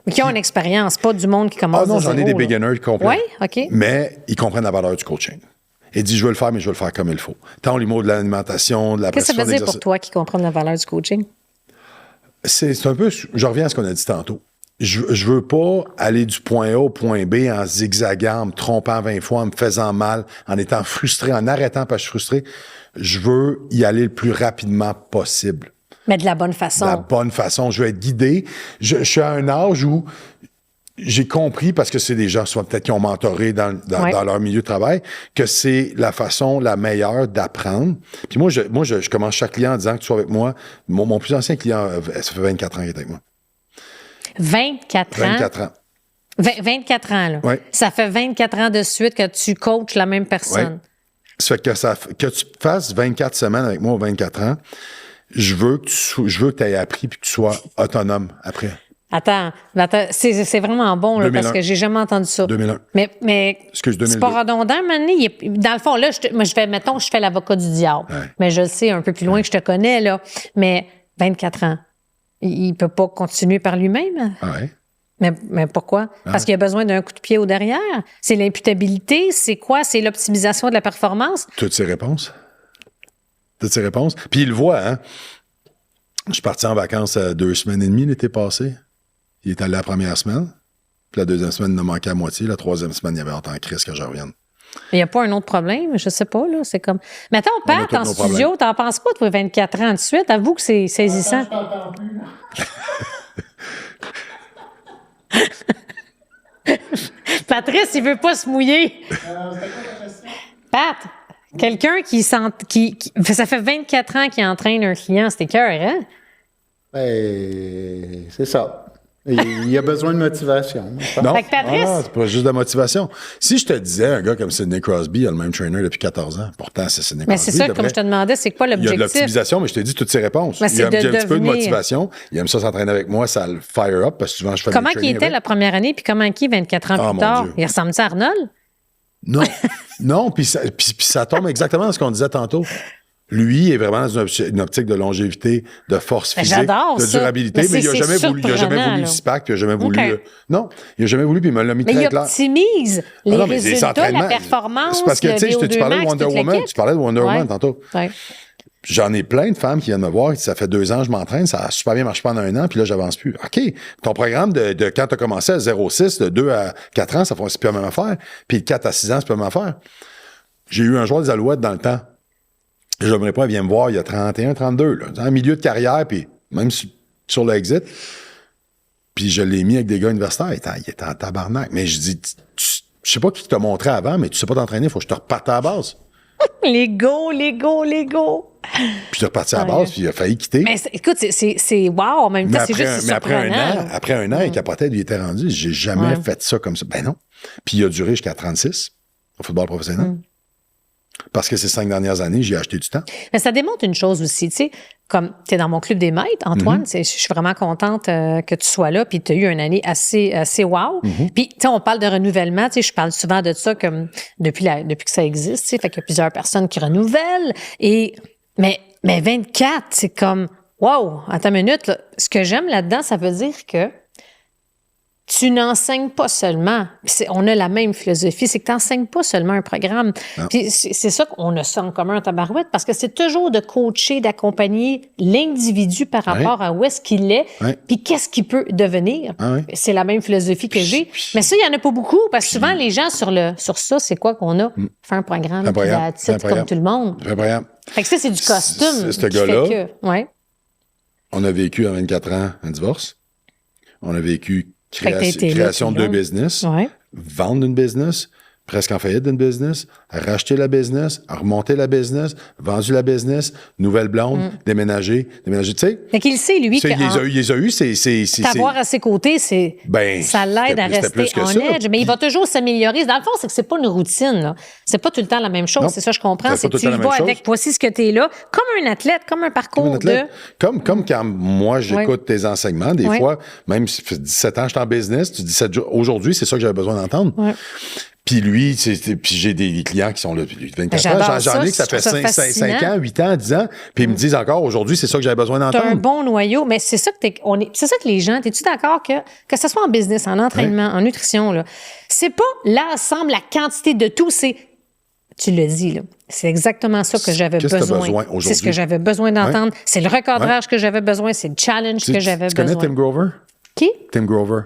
Mais qui ont une expérience, pas du monde qui commence non, j'en ai des beginners qui comprennent. Oui, OK. Mais ils comprennent la valeur du coaching. Et dit, je veux le faire, mais je veux le faire comme il faut. Tant au niveau de l'alimentation, de la pression. Qu'est-ce que ça veut dire pour toi qui comprennent la valeur du coaching? C'est un peu, je reviens à ce qu'on a dit tantôt. Je veux pas aller du point A au point B en zigzagant, en me trompant 20 fois, en me faisant mal, en étant frustré, en arrêtant parce que je suis frustré. Je veux y aller le plus rapidement possible. Mais de la bonne façon. De la bonne façon. Je veux être guidé. Je suis à un âge où j'ai compris, parce que c'est des gens, soit peut-être qui ont mentoré dans leur milieu de travail, que c'est la façon la meilleure d'apprendre. Puis moi, je commence chaque client en disant que tu sois avec moi. Mon plus ancien client, ça fait 24 ans qu'il est avec moi. 24 ans? 24 ans. 24 ans, là. Oui. Ça fait 24 ans de suite que tu coaches la même personne. Oui. Ça fait que tu fasses 24 semaines avec moi aux 24 ans, je veux que tu aies appris puis que tu sois autonome après. Attends, c'est vraiment bon, là, parce que j'ai jamais entendu ça. 2001. Mais excuse, 2002. C'est pas redondant, Mané. Dans le fond, là, je fais l'avocat du diable. Ouais. Mais je le sais un peu plus loin que je te connais, là. Mais 24 ans, il peut pas continuer par lui-même? Ah ouais. Mais pourquoi? Parce qu'il a besoin d'un coup de pied au derrière? C'est l'imputabilité? C'est quoi? C'est l'optimisation de la performance? Toutes ces réponses. Puis il le voit, hein? Je suis parti en vacances 2 semaines et demie l'été passé. Il est allé la première semaine. Puis la deuxième semaine, il en manquait à moitié. La troisième semaine, il y avait autant de crise que je revienne. Il n'y a pas un autre problème? Je sais pas, là. C'est comme... Mettons, Pat, en studio, t'en penses quoi, toi, 24 ans de suite? Avoue que c'est saisissant. Je t'entends plus. Patrice, il veut pas se mouiller. Pat, quelqu'un qui ça fait 24 ans qu'il entraîne un client, c'était cœur, hein? Ben, c'est ça. Il a besoin de motivation. Non, Fait que Patrice... c'est pas juste de motivation. Si je te disais, un gars comme Sidney Crosby a le même trainer depuis 14 ans, pourtant c'est Sidney Crosby. Mais c'est ça, comme je te demandais, c'est quoi Il y a l'objectif? de l'optimisation, mais je t'ai dit toutes ses réponses. Mais Il c'est a un petit peu de devenir- motivation. Il aime ça s'entraîner avec moi, ça le fire up, parce que souvent je fais Comment des il trainings était avec. la première année, puis comment qui 24 ans Ah, plus mon tard? Dieu. Il ressemble-tu à Arnold? Non, non, puis ça tombe exactement dans ce qu'on disait tantôt. Lui est vraiment dans une optique de longévité, de force physique, j'adore de ça. durabilité, mais il n'a jamais voulu surprenant, le là. six-pack, puis il n'a jamais voulu... OK. non, il n'a jamais voulu, puis il me l'a mis Mais très il clair. optimise les Ah non, mais des résultats, la entraînements, performance, c'est parce que, le tu sais, tu VO2 parlais de max, Wonder toute Woman, l'équipe. tu parlais de Wonder Ouais. Woman tantôt. Ouais. J'en ai plein de femmes qui viennent me voir, ça fait 2 ans que je m'entraîne, ça a super bien marché pendant 1 an, puis là, j'avance plus. OK, ton programme de quand tu as commencé à 0,6, de 2 à 4 ans, c'est plus la même affaire, puis de 4 à 6 ans, c'est plus la même affaire. J'ai eu un joueur des Alouettes dans le temps. Je n'aimerais pas, il vient me voir, il y a 31, 32, là, en milieu de carrière, puis même sur le exit. Puis je l'ai mis avec des gars universitaires. Il était en tabarnak. Mais je dis, je sais pas qui t'a montré avant, mais tu sais pas t'entraîner, il faut que je te reparte à la base. Lego. Puis je suis reparti à la base, puis il a failli quitter. Mais écoute, c'est wow, en même temps, c'est juste après surprenant. après un an, il capotait, lui, il était rendu. J'ai jamais fait ça comme ça. Ben non. Puis il a duré jusqu'à 36 au football professionnel. Parce que ces 5 dernières années, j'ai acheté du temps. Mais ça démontre une chose aussi, tu sais, comme tu es dans mon club des maîtres, Antoine, je suis vraiment contente que tu sois là, puis tu as eu une année assez wow. Puis, tu sais, on parle de renouvellement, tu sais, je parle souvent de ça comme depuis que ça existe, tu sais, fait qu'il y a plusieurs personnes qui renouvellent. Mais 24, c'est comme, wow, attends une minute, là. Ce que j'aime là-dedans, ça veut dire que tu n'enseignes pas seulement. On a la même philosophie, c'est que tu n'enseignes pas seulement un programme. Puis c'est ça qu'on a ça en commun en tabarouette, parce que c'est toujours de coacher, d'accompagner l'individu par rapport à où est-ce qu'il est, puis qu'est-ce qu'il peut devenir. C'est la même philosophie que j'ai. Mais ça, il n'y en a pas beaucoup, parce que souvent, les gens sur ça, c'est quoi qu'on a? Faire un programme, puis la titre comme tout le monde. Fait que ça, c'est du costume. Ce gars-là, ouais. on a vécu à 24 ans un divorce. On a vécu création de 2 business, vendre une business, presque en faillite d'une business, racheter la business, remonter la business, vendu la business, nouvelle blonde, déménager, tu sais. Mais qu'il sait, lui, que il les a eu, c'est t'avoir à ses côtés, ça l'aide à rester en edge. Mais il va toujours s'améliorer. Dans le fond, c'est que c'est pas une routine, là. C'est pas tout le temps la même chose. C'est ça, je comprends. C'est que tu y vas avec, voici ce que t'es là, comme un athlète, comme un parcours Comme quand moi, j'écoute tes enseignements, des fois, même si ça fait 17 ans que je suis en business, tu dis aujourd'hui, c'est ça que j'avais besoin d'entendre. Puis lui, puis j'ai des clients qui sont là depuis 24 ans. J'en ai que ça fait 5 ans, 8 ans, 10 ans. Puis ils me disent encore, aujourd'hui, c'est ça que j'avais besoin d'entendre. T'as un bon noyau, mais c'est ça que c'est ça que les gens, es-tu d'accord que ce soit en business, en entraînement, en nutrition, là, c'est pas l'ensemble, la quantité de tout, c'est, tu l'as dit, là, c'est exactement ça que j'avais besoin. C'est ce que j'avais besoin d'entendre. C'est le recadrage que j'avais besoin, c'est le challenge que j'avais besoin. Tu connais Tim Grover? Qui? Tim Grover.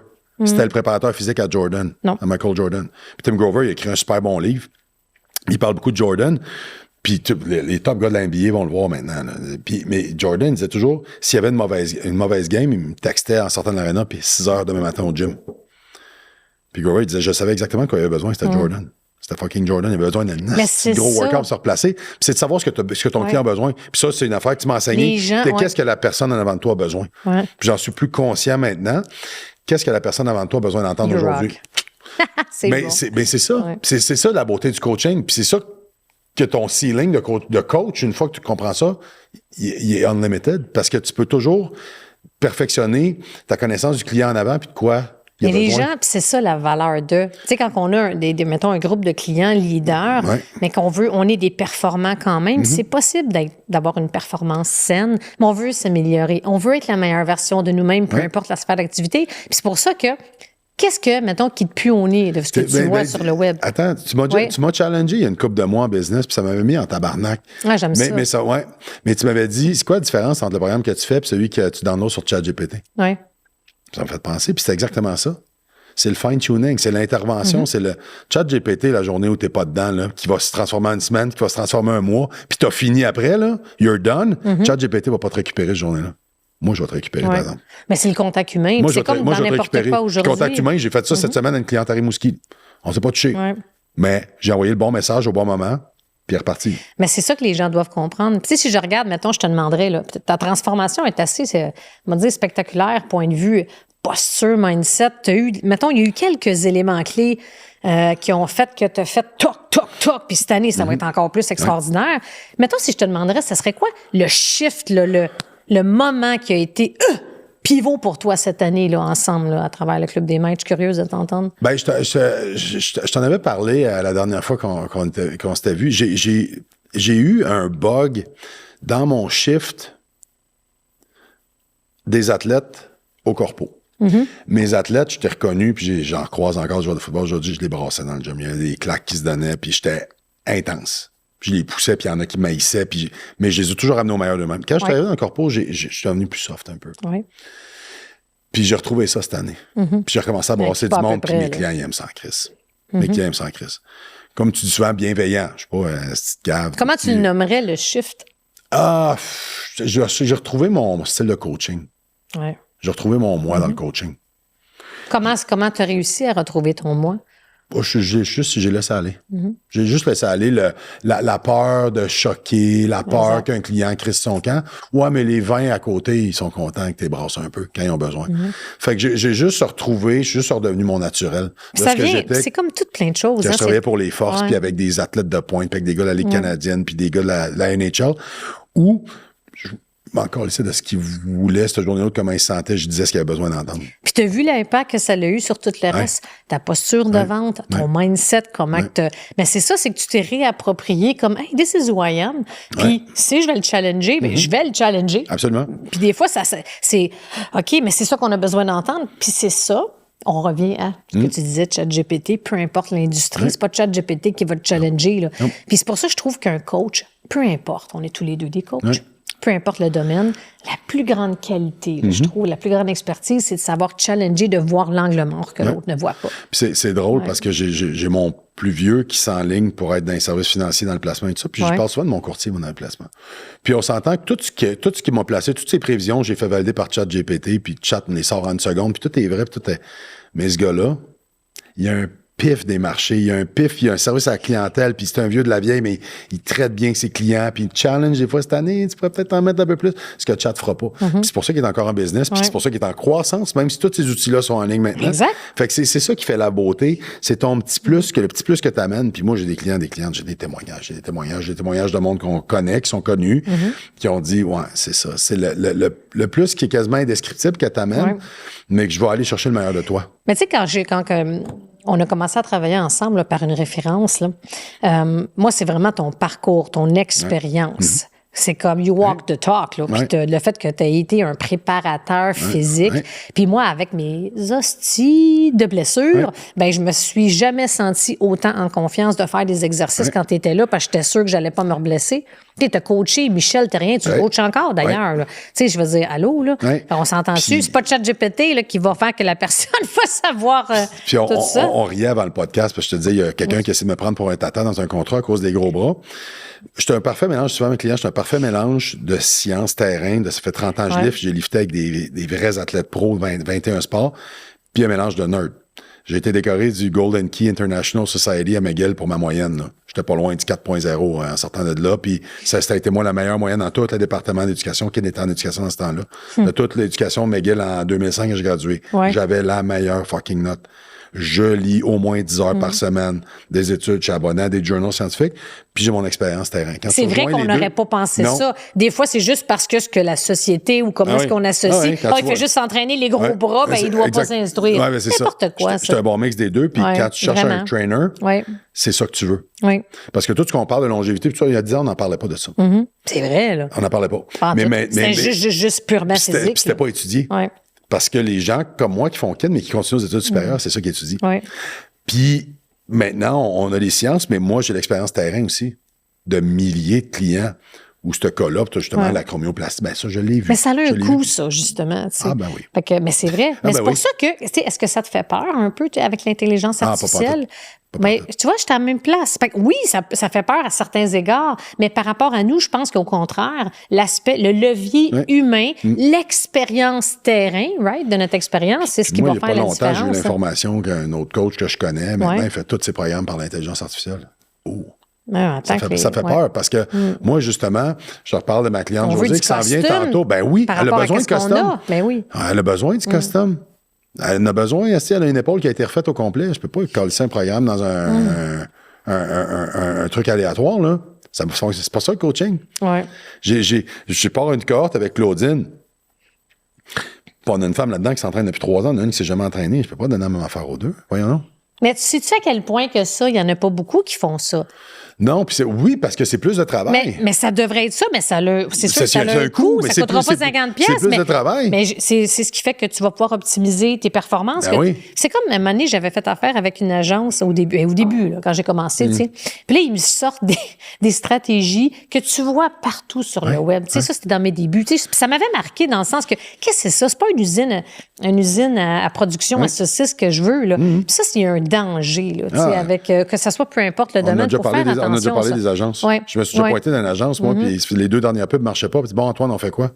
C'était le préparateur physique à Jordan, à Michael Jordan. Puis Tim Grover, il a écrit un super bon livre. Il parle beaucoup de Jordan. Puis les top gars de la NBA vont le voir maintenant. Mais Jordan, il disait toujours, s'il y avait une mauvaise game, il me textait en sortant de l'aréna, puis 6 heures demain matin au gym. Puis Grover, il disait, je savais exactement quoi il avait besoin, c'était Jordan. C'était fucking Jordan, il avait besoin d'un gros workout pour se replacer. Puis c'est de savoir ce que ton client a besoin. Puis ça, c'est une affaire que tu m'as enseigné. Qu'est-ce que la personne en avant de toi a besoin? Puis j'en suis plus conscient maintenant. Qu'est-ce que la personne avant de toi a besoin d'entendre aujourd'hui? C'est ça. C'est ça la beauté du coaching. Puis c'est ça que ton ceiling de coach, une fois que tu comprends ça, il est unlimited. Parce que tu peux toujours perfectionner ta connaissance du client en avant, puis de quoi il a besoin. Les gens, puis c'est ça la valeur d'eux. Tu sais, quand on a mettons un groupe de clients leaders, mais on est des performants quand même, c'est possible d'avoir une performance saine, mais on veut s'améliorer. On veut être la meilleure version de nous-mêmes, peu importe la sphère d'activité. Puis c'est pour ça que, qu'est-ce que, mettons, qui te pue au nez de ce que tu vois sur le web? Attends, tu m'as challengé il y a une couple de mois en business, puis ça m'avait mis en tabarnak. J'aime ça. Mais tu m'avais dit, c'est quoi la différence entre le programme que tu fais et celui que tu downloads sur ChatGPT? Ça me fait penser, puis c'est exactement ça. C'est le fine-tuning, c'est l'intervention, c'est le ChatGPT, la journée où t'es pas dedans, là, qui va se transformer en une semaine, qui va se transformer en un mois, puis t'as fini après, là, you're done. ChatGPT va pas te récupérer cette journée-là. Moi, je vais te récupérer, par exemple. Mais c'est le contact humain. C'est comme dans n'importe quoi aujourd'hui. Le contact humain, j'ai fait ça cette semaine à une cliente à Rimouski. On s'est pas touché. Ouais. Mais j'ai envoyé le bon message au bon moment, puis il est reparti. Mais c'est ça que les gens doivent comprendre. Tu sais, si je regarde, mettons, je te demanderais, là, ta transformation est assez, on va dire, spectaculaire, point de vue posture, mindset. Mettons, il y a eu quelques éléments clés qui ont fait que tu as fait toc, toc, toc, puis cette année, ça va être encore plus extraordinaire. Mettons, si je te demanderais, ça serait quoi le shift, le moment qui a été pivot pour toi cette année, là, ensemble, là, à travers le Club des Maîtres? Je suis curieuse de t'entendre. Ben, je t'en avais parlé la dernière fois qu'on s'était vu. J'ai eu un bug dans mon shift des athlètes au corpo. Mes athlètes, je t'ai reconnu, puis j'en croise encore, joueurs de football aujourd'hui, je les brassais dans le gym. Il y avait des claques qui se donnaient, puis j'étais intense. Puis je les poussais, puis il y en a qui maïssaient, mais je les ai toujours ramenés au meilleur d'eux-mêmes. Quand je suis arrivé dans le corpo, je suis devenu plus soft un peu. Oui. Puis j'ai retrouvé ça cette année. Puis j'ai recommencé à brasser du monde, puis mes clients, ils aiment ça en crise. Mes clients aiment ça en crise. Comme tu dis souvent, bienveillant. Je sais pas, petite cave. Comment tu le nommerais, le shift? J'ai retrouvé mon style de coaching. Oui. J'ai retrouvé mon moi dans le coaching. Comment tu as réussi à retrouver ton moi? J'ai laissé aller. J'ai juste laissé aller la peur de choquer, la peur qu'un client crisse son camp. Ouais, mais les 20 à côté, ils sont contents que tu les brasses un peu quand ils ont besoin. Fait que j'ai juste retrouvé, je suis juste redevenu mon naturel. C'est comme tout plein de choses. Je travaillais pour les forces, puis avec des athlètes de pointe, puis avec des gars de la Ligue canadienne, puis des gars de la NHL, où je m'encore laissé de ce qu'ils voulaient, cette journée-là, comment ils se sentaient, je disais ce qu'ils avaient besoin d'entendre. Puis tu as vu l'impact que ça a eu sur tout le reste, ta posture de vente, ton mindset, comment que mais c'est ça, c'est que tu t'es réapproprié comme « Hey, this is who I am ». Puis si je vais le challenger, bien, je vais le challenger. Absolument. Puis des fois, c'est « OK, mais c'est ça qu'on a besoin d'entendre ». Puis c'est ça. On revient à ce que tu disais, ChatGPT, peu importe l'industrie, c'est pas ChatGPT qui va te challenger. Là. Puis c'est pour ça que je trouve qu'un coach, peu importe, on est tous les deux des coachs, peu importe le domaine, la plus grande qualité, là, je trouve, la plus grande expertise, c'est de savoir challenger, de voir l'angle mort que l'autre ne voit pas. Puis c'est drôle parce que j'ai mon plus vieux qui s'enligne pour être dans les services financiers, dans le placement et tout ça. Puis je parle souvent de mon courtier, dans le placement. Puis on s'entend que tout ce qui m'a placé, toutes ces prévisions, j'ai fait valider par ChatGPT, puis Chat me les sort en une seconde, puis tout est vrai, puis tout est... Mais ce gars-là, il y a un pif des marchés, il y a un service à la clientèle, puis c'est un vieux de la vieille, mais il traite bien ses clients, puis il challenge des fois cette année, tu pourrais peut-être en mettre un peu plus, ce que Chat fera pas. Puis c'est pour ça qu'il est encore en business, puis c'est pour ça qu'il est en croissance, même si tous ces outils-là sont en ligne maintenant. Exact. Fait que c'est ça qui fait la beauté, c'est ton petit plus, le petit plus que tu amènes. Puis moi, j'ai des clientes, j'ai des témoignages de monde qu'on connaît, qui sont connus, qui ont dit, ouais, c'est ça, c'est le plus qui est quasiment indescriptible que tu amènes, mais que je vais aller chercher le meilleur de toi. Mais tu sais, quand on a commencé à travailler ensemble là, par une référence, là, moi, c'est vraiment ton parcours, ton expérience. C'est comme you walk the talk. Là. Puis le fait que tu as été un préparateur physique. Puis moi, avec mes hosties de blessures, ben je me suis jamais senti autant en confiance de faire des exercices quand tu étais là parce que j'étais sûre que j'allais pas me reblesser. Tu as coaché Michel Terrien, tu coaches encore d'ailleurs. Tu sais, je veux dire, allô, là. On s'entend-tu? C'est pas ChatGPT là, qui va faire que la personne va savoir puis tout ça. On riait avant le podcast parce que je te disais, il y a quelqu'un qui essaie de me prendre pour un tata dans un contrat à cause des gros bras. J'étais un parfait mélange, souvent mes clients, j'étais un parfait mélange de science terrain, ça fait 30 ans que je lift, j'ai lifté avec des vrais athlètes pro, 21 sports, puis un mélange de nerd. J'ai été décoré du Golden Key International Society à McGill pour ma moyenne. J'étais pas loin du 4.0 en sortant de là. Puis ça a été moi la meilleure moyenne dans tout le département d'éducation qui était en éducation dans ce temps-là. De toute l'éducation McGill en 2005 quand j'ai gradué. J'avais la meilleure fucking note. Je lis au moins 10 heures par semaine des études, je suis abonné à des journaux scientifiques, puis j'ai mon expérience terrain. C'est vrai qu'on n'aurait pas pensé ça. Des fois, c'est juste parce que ce que la société ou comment est-ce qu'on associe. Il fait juste s'entraîner les gros bras, ben, il ne doit pas s'instruire. N'importe quoi, ça. C'est un bon mix des deux, puis quand tu cherches un trainer, c'est ça que tu veux. Parce que tout ce qu'on parle de longévité, il y a 10 ans, on n'en parlait pas de ça. C'est vrai, là. On n'en parlait pas. C'était juste purement physique. C'était pas étudié. Parce que les gens comme moi qui font KIN, mais qui continuent aux études supérieures, c'est ça qu'ils étudient. Puis maintenant, on a les sciences, mais moi, j'ai l'expérience terrain aussi, de milliers de clients où ce cas-là, justement, la chromioplastie, ben ça, je l'ai vu. Mais ça a un coût, ça, justement. Ah, ben oui. Mais c'est vrai. Mais c'est pour ça que, est-ce que ça te fait peur un peu avec l'intelligence artificielle? Mais tu vois, je suis à la même place. Fait que oui, ça fait peur à certains égards, mais par rapport à nous, je pense qu'au contraire, le levier humain, l'expérience terrain, right, de notre expérience, c'est ce qui va faire la différence. Moi, il n'y a pas longtemps, j'ai eu l'information qu'un autre coach que je connais, maintenant, il fait tous ses programmes par l'intelligence artificielle. Oh! Ça fait peur parce que moi, justement, je reparle de ma cliente Josée qui s'en vient tantôt. Ben oui, elle a besoin de custom. Ben oui. Elle a besoin du custom. Elle en a besoin, elle a une épaule qui a été refaite au complet. Je peux pas coller un programme dans un truc aléatoire, là. C'est pas ça le coaching. Ouais. J'ai pas une cohorte avec Claudine. Puis on a une femme là-dedans qui s'entraîne depuis 3 ans, on a une qui s'est jamais entraînée. Je peux pas donner la même affaire aux deux. Voyons non. Mais sais-tu à quel point que ça, il y en a pas beaucoup qui font ça? Non, puis oui, parce que c'est plus de travail. Mais ça devrait être ça, mais c'est sûr que ça a un coût. Ça ne coûtera pas 50$. C'est plus de travail. Mais c'est ce qui fait que tu vas pouvoir optimiser tes performances. Ben oui. C'est comme, à un moment donné, j'avais fait affaire avec une agence au début là, quand j'ai commencé, tu sais. Puis là, ils me sortent des stratégies que tu vois partout sur le web. Tu sais, ça, c'était dans mes débuts. Tu sais, ça m'avait marqué dans le sens que, qu'est-ce que c'est ça? C'est pas une usine à production à saucisses que je veux, là. Puis ça, c'est un danger, là, tu sais, avec, que ça soit peu importe le domaine, pour faire attention. On a déjà parlé des agences. Ouais. Je me suis déjà pointé dans une agence, moi, puis les 2 dernières pubs ne marchaient pas. Puis bon, Antoine, on fait quoi?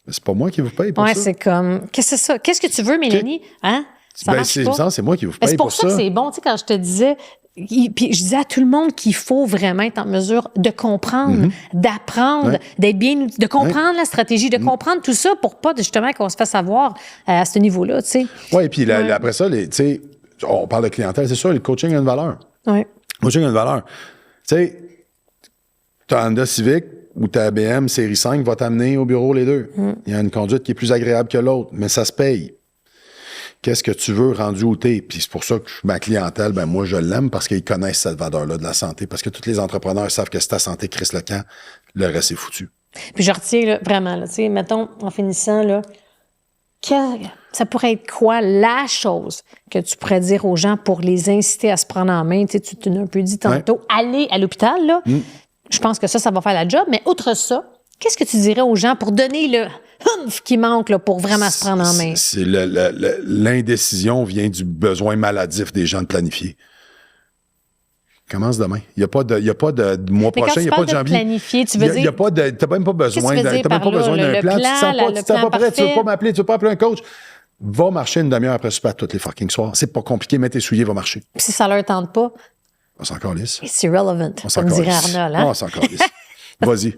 Mais c'est pas moi qui vous paye pour ça. Oui, c'est comme, qu'est-ce que c'est ça? Qu'est-ce que tu veux, Mélanie? Hein? Ça marche pas? C'est moi qui vous paye pour ça. C'est pour ça que c'est bon, tu sais, quand je te disais, puis je disais à tout le monde qu'il faut vraiment être en mesure de comprendre, d'apprendre, d'être bien, de comprendre la stratégie, de comprendre tout ça pour pas justement qu'on se fasse avoir à ce niveau-là, tu sais. Oui, puis après ça, tu sais, on parle de clientèle, c'est sûr, le coaching a une valeur. Oui. Le coaching a une valeur. Tu sais, ta Honda Civic ou ta BM série 5 va t'amener au bureau les deux. Il y a une conduite qui est plus agréable que l'autre, mais ça se paye. Qu'est-ce que tu veux rendu où t'es? Puis c'est pour ça que ma clientèle, ben moi, je l'aime parce qu'ils connaissent cette valeur-là de la santé. Parce que tous les entrepreneurs savent que si ta santé crisse le camp, le reste est foutu. Puis je retiens, là, vraiment, là, tu sais, mettons, en finissant, là, ça pourrait être quoi la chose que tu pourrais dire aux gens pour les inciter à se prendre en main? Tu sais, tu t'en as un peu dit tantôt, aller à l'hôpital, là. Je pense que ça va faire la job. Mais outre ça, qu'est-ce que tu dirais aux gens pour donner le humph qui manque là, pour vraiment se prendre en main? C'est l'indécision vient du besoin maladif des gens de planifier. Commence demain. Il n'y a pas de mois prochain, il n'y a pas de janvier. Planifier, tu veux dire? T'as même pas besoin d'un plan. Tu ne sens pas prêt, tu ne veux pas m'appeler, tu ne veux pas appeler un coach. Va marcher une demi-heure après super tous les fucking soirs. C'est pas compliqué, mets tes souliers, va marcher. Puis si ça leur tente pas, on s'en calisse. c'est irrelevant, comme dirait Arnold. Hein? On s'en calisse. Vas-y.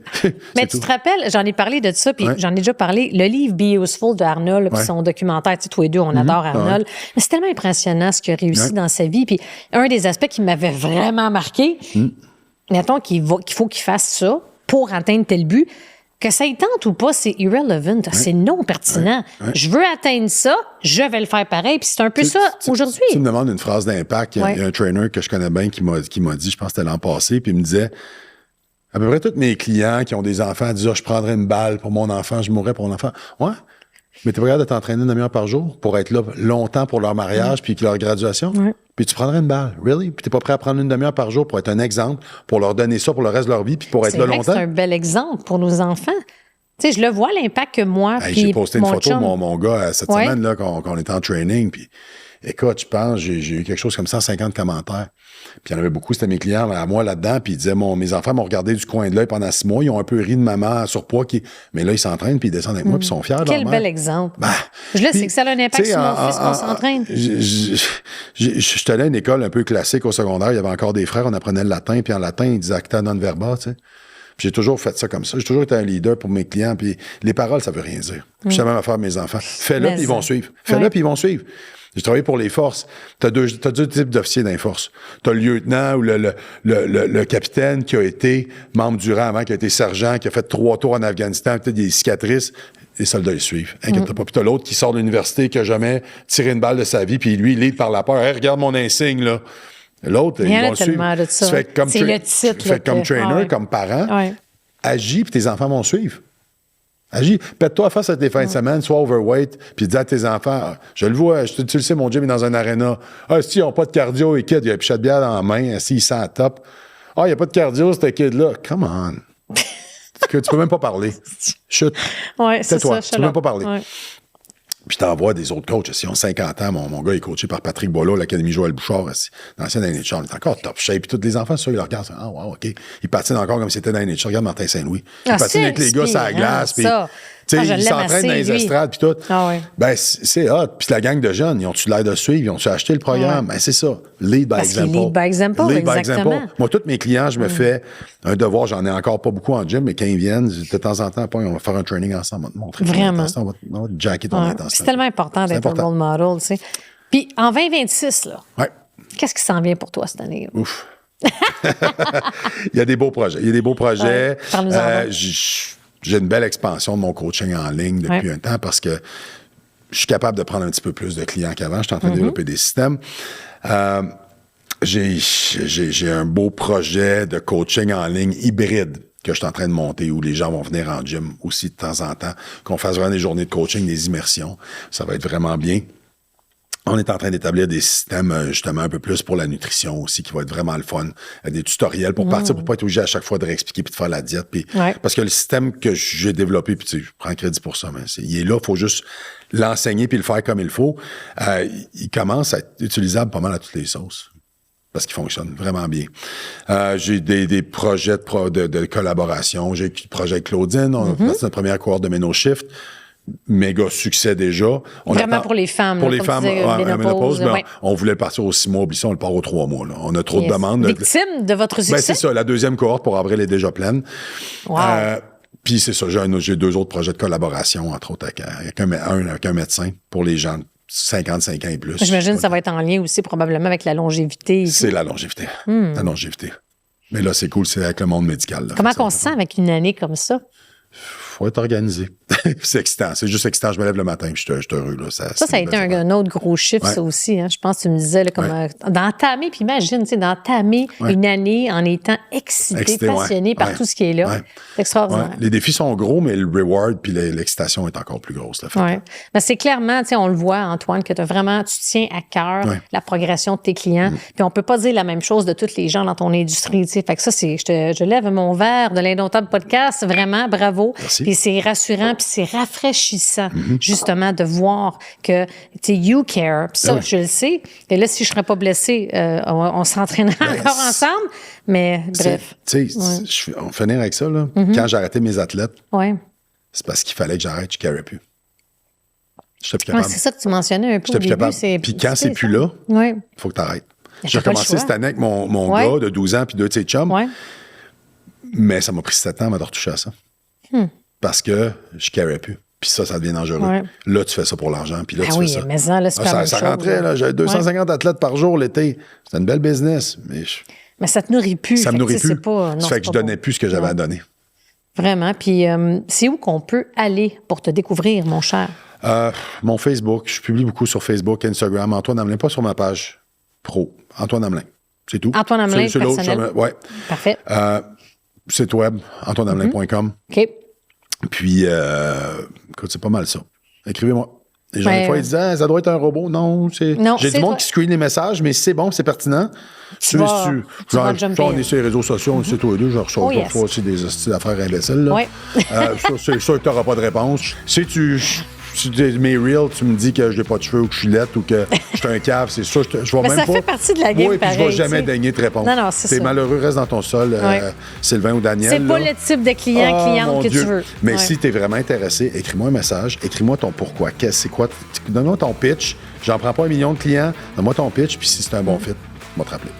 Mais tu te rappelles, j'en ai parlé de ça, puis j'en ai déjà parlé, le livre Be Useful de Arnold, puis son documentaire, tu sais, tous les deux, on adore Arnold. Mais c'est tellement impressionnant ce qu'il a réussi dans sa vie. Puis un des aspects qui m'avait vraiment marqué, mettons qu'il faut qu'il fasse ça pour atteindre tel but, que ça y tente ou pas, c'est irrelevant, c'est non pertinent. Je veux atteindre ça, je vais le faire pareil, puis c'est un peu ça aujourd'hui. Tu me demandes une phrase d'impact, il y a un trainer que je connais bien qui m'a dit, je pense que c'était l'an passé, puis il me disait, à peu près tous mes clients qui ont des enfants disent, je prendrais une balle pour mon enfant, je mourrais pour mon enfant. Ouais, mais tu es prêt de t'entraîner une demi-heure par jour pour être là longtemps pour leur mariage puis leur graduation? Puis tu prendrais une balle, really? Puis t'es pas prêt à prendre une demi-heure par jour pour être un exemple, pour leur donner ça pour le reste de leur vie puis pour être là longtemps? C'est un bel exemple pour nos enfants. Tu sais, je le vois, l'impact que moi, j'ai posté une photo de mon gars cette semaine, là, qu'on était en training, puis écoute, je pense, j'ai eu quelque chose comme 150 commentaires. Puis il y en avait beaucoup, c'était mes clients à moi là-dedans, puis ils disaient, mes enfants m'ont regardé du coin de l'œil pendant 6 mois, ils ont un peu ri de maman en surpoids, mais là, ils s'entraînent, puis ils descendent avec moi, puis ils sont fiers de leur mère. Quel bel exemple. Je le sais que ça a un impact sur mon fils qu'on s'entraîne. Je suis allé à une école un peu classique au secondaire, il y avait encore des frères, on apprenait le latin, puis en latin, ils disaient acta non verba, tu sais. J'ai toujours fait ça comme ça. J'ai toujours été un leader pour mes clients. Puis les paroles, ça veut rien dire. Je sais même à faire mes enfants. Fais-le, puis ils vont suivre. Fais-le, puis ils vont suivre. J'ai travaillé pour les forces. T'as deux types d'officiers dans les forces. T'as le lieutenant ou le capitaine qui a été membre du rang avant, qui a été sergent, qui a fait 3 tours en Afghanistan, peut-être des cicatrices. Les soldats les suivent. Inquiète pas. Puis t'as l'autre qui sort de l'université, qui a jamais tiré une balle de sa vie, puis lui, il lead par la peur. Hey, regarde mon insigne, là. L'autre, ils vont suivre. C'est le titre. Fait comme trainer, comme parent, agis, puis tes enfants vont suivre. Agis. Pète-toi face à tes fins de semaine, sois overweight, puis dis à tes enfants, je le vois, tu le sais, mon gym est dans un aréna. Ah, si, ils n'ont pas de cardio, et kid, il y a un pichet de bière dans la main, si, ils sont top. Ah, il n'y a pas de cardio, ce kid-là. Come on. Tu peux même pas parler. Chut. Ouais, c'est toi. ça. Tu peux même pas parler. Puis t'en vois des autres coachs. Ils ont 50 ans. Mon gars est coaché par Patrick Boileau, l'Académie Joël Bouchard, l'ancien NHL. Il est encore top shape. Puis tous les enfants, ça, ils le regardent. Ah, wow, OK. Ils patinent encore comme si c'était dans NHL. Regarde Martin Saint-Louis. Il patine avec les gars sur la glace. Puis, ils s'entraînent dans les estrades. Puis tout. Ah, ouais. Ben, c'est hot. Puis la gang de jeunes, ils ont-tu l'air de suivre? Ils ont-tu acheté le programme? Ben, c'est ça. Lead by example. Lead by example, exactement. Moi, tous mes clients, je me fais un devoir. J'en ai encore pas beaucoup en gym, mais quand ils viennent, de temps en temps, on va faire un training ensemble. On va te montrer. Vraiment. On va te jacker ton intensité. C'est tellement important d'être un role model, tu sais. Puis en 2026, là, ouais. Qu'est-ce qui s'en vient pour toi cette année? Ouf. Il y a des beaux projets. Ouais, j'ai une belle expansion de mon coaching en ligne depuis un temps parce que je suis capable de prendre un petit peu plus de clients qu'avant. Je suis en train de développer des systèmes. J'ai un beau projet de coaching en ligne hybride que je suis en train de monter où les gens vont venir en gym aussi de temps en temps, qu'on fasse vraiment des journées de coaching, des immersions. Ça va être vraiment bien. On est en train d'établir des systèmes, justement, un peu plus pour la nutrition aussi, qui va être vraiment le fun. Des tutoriels pour partir, pour pas être obligé à chaque fois de réexpliquer puis de faire la diète. Puis, parce que le système que j'ai développé, puis tu sais, je prends crédit pour ça, mais il est là, il faut juste l'enseigner puis le faire comme il faut. Il commence à être utilisable pas mal à toutes les sauces. Parce qu'il fonctionne vraiment bien. J'ai des projets de collaboration. J'ai le projet avec Claudine. On a fait notre première cohorte de MenoShift. Méga succès déjà. Vraiment pour les femmes. Pour les femmes en ménopause, ouais. On voulait partir aux 6 mois. Puis ça, on le part aux 3 mois. Là. On a trop de demandes. Victime de votre succès? Ben, c'est ça. La deuxième cohorte pour avril est déjà pleine. Wow. Puis c'est ça. J'ai 2 autres projets de collaboration, entre autres, avec un médecin pour les gens 55 ans et plus. J'imagine que ça va être en lien aussi probablement avec la longévité. C'est la longévité. La longévité. Mais là, c'est cool, c'est avec le monde médical. Là. Comment on se sent avec une année comme ça? Faut être organisé. C'est excitant. C'est juste excitant. Je me lève le matin et je suis heureux. Là. Ça a été un autre gros chiffre, ça aussi. Hein. Je pense que tu me disais, là, comme d'entamer, puis imagine, d'entamer une année en étant excité, passionné par tout ce qui est là. Ouais. C'est extraordinaire. Ouais. Les défis sont gros, mais le reward puis l'excitation est encore plus grosse. Oui. Ben, c'est clairement, on le voit, Antoine, que tu tiens à cœur la progression de tes clients. Puis on peut pas dire la même chose de tous les gens dans ton industrie. Fait que ça, je lève mon verre de l'Indomptable Podcast. Vraiment, bravo. Merci. Puis c'est rassurant, puis c'est rafraîchissant, justement, de voir que, you care. Puis ça, je le sais. Et là, si je ne serais pas blessée, on s'entraînerait encore ensemble. Mais bref. Tu sais, on va finir avec ça, là. Quand j'ai arrêté mes athlètes, c'est parce qu'il fallait que j'arrête, je ne carrais plus. Je n'étais plus capable. C'est ça que tu mentionnais un peu au début. Puis quand c'est plus là, il faut que tu arrêtes. J'ai commencé cette année avec mon gars de 12 ans puis 2 de ses chums. Mais ça m'a pris 7 ans avant de retoucher à ça. Parce que je ne carrais plus. Puis ça devient dangereux. Là, tu fais ça pour l'argent. Puis là, tu fais ça. Mais là, c'est pas la même chose, rentrait, là. J'avais 250 athlètes par jour l'été. C'était une belle business. Mais ça te nourrit plus. Ça me nourrit plus. Ça fait que je donnais plus ce que j'avais à donner. Vraiment. Puis c'est où qu'on peut aller pour te découvrir, mon cher? Mon Facebook. Je publie beaucoup sur Facebook, Instagram. Antoine Hamelin, pas sur ma page pro. Antoine Hamelin. C'est tout. Antoine Hamelin, personnel. Oui. Parfait. Site web, antoinehamelin.com. OK. Puis, écoute, c'est pas mal ça. Écrivez-moi. Les gens, des fois, ils disent, ça doit être un robot. Non, j'ai du monde qui screen les messages, mais si c'est bon, c'est pertinent. Tu vas on est sur les réseaux sociaux, on sait tous les deux, je reçois parfois aussi des hosties d'affaires imbéciles. Là. C'est sûr que tu n'auras pas de réponse. Si mes reels, tu me dis que je n'ai pas de cheveux ou que je suis laite ou que je suis un cave, c'est sûr, je vais même pas. Ça fait partie de la game, puis je ne vais jamais daigner te répondre. Non, c'est ça. T'es malheureux, reste dans ton sol, Sylvain ou Daniel. C'est pas le type de cliente que tu veux. Mais si tu es vraiment intéressé, écris-moi un message, écris-moi ton pourquoi, c'est quoi, donne-moi ton pitch. J'en prends pas 1 million de clients, donne-moi ton pitch, puis si c'est un bon fit, on va te rappeler.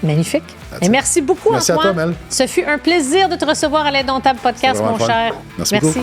Magnifique. Et merci beaucoup, Antoine. Merci à toi, Mel. Ce fut un plaisir de te recevoir à l'Indomptable Podcast, mon cher. Merci beaucoup.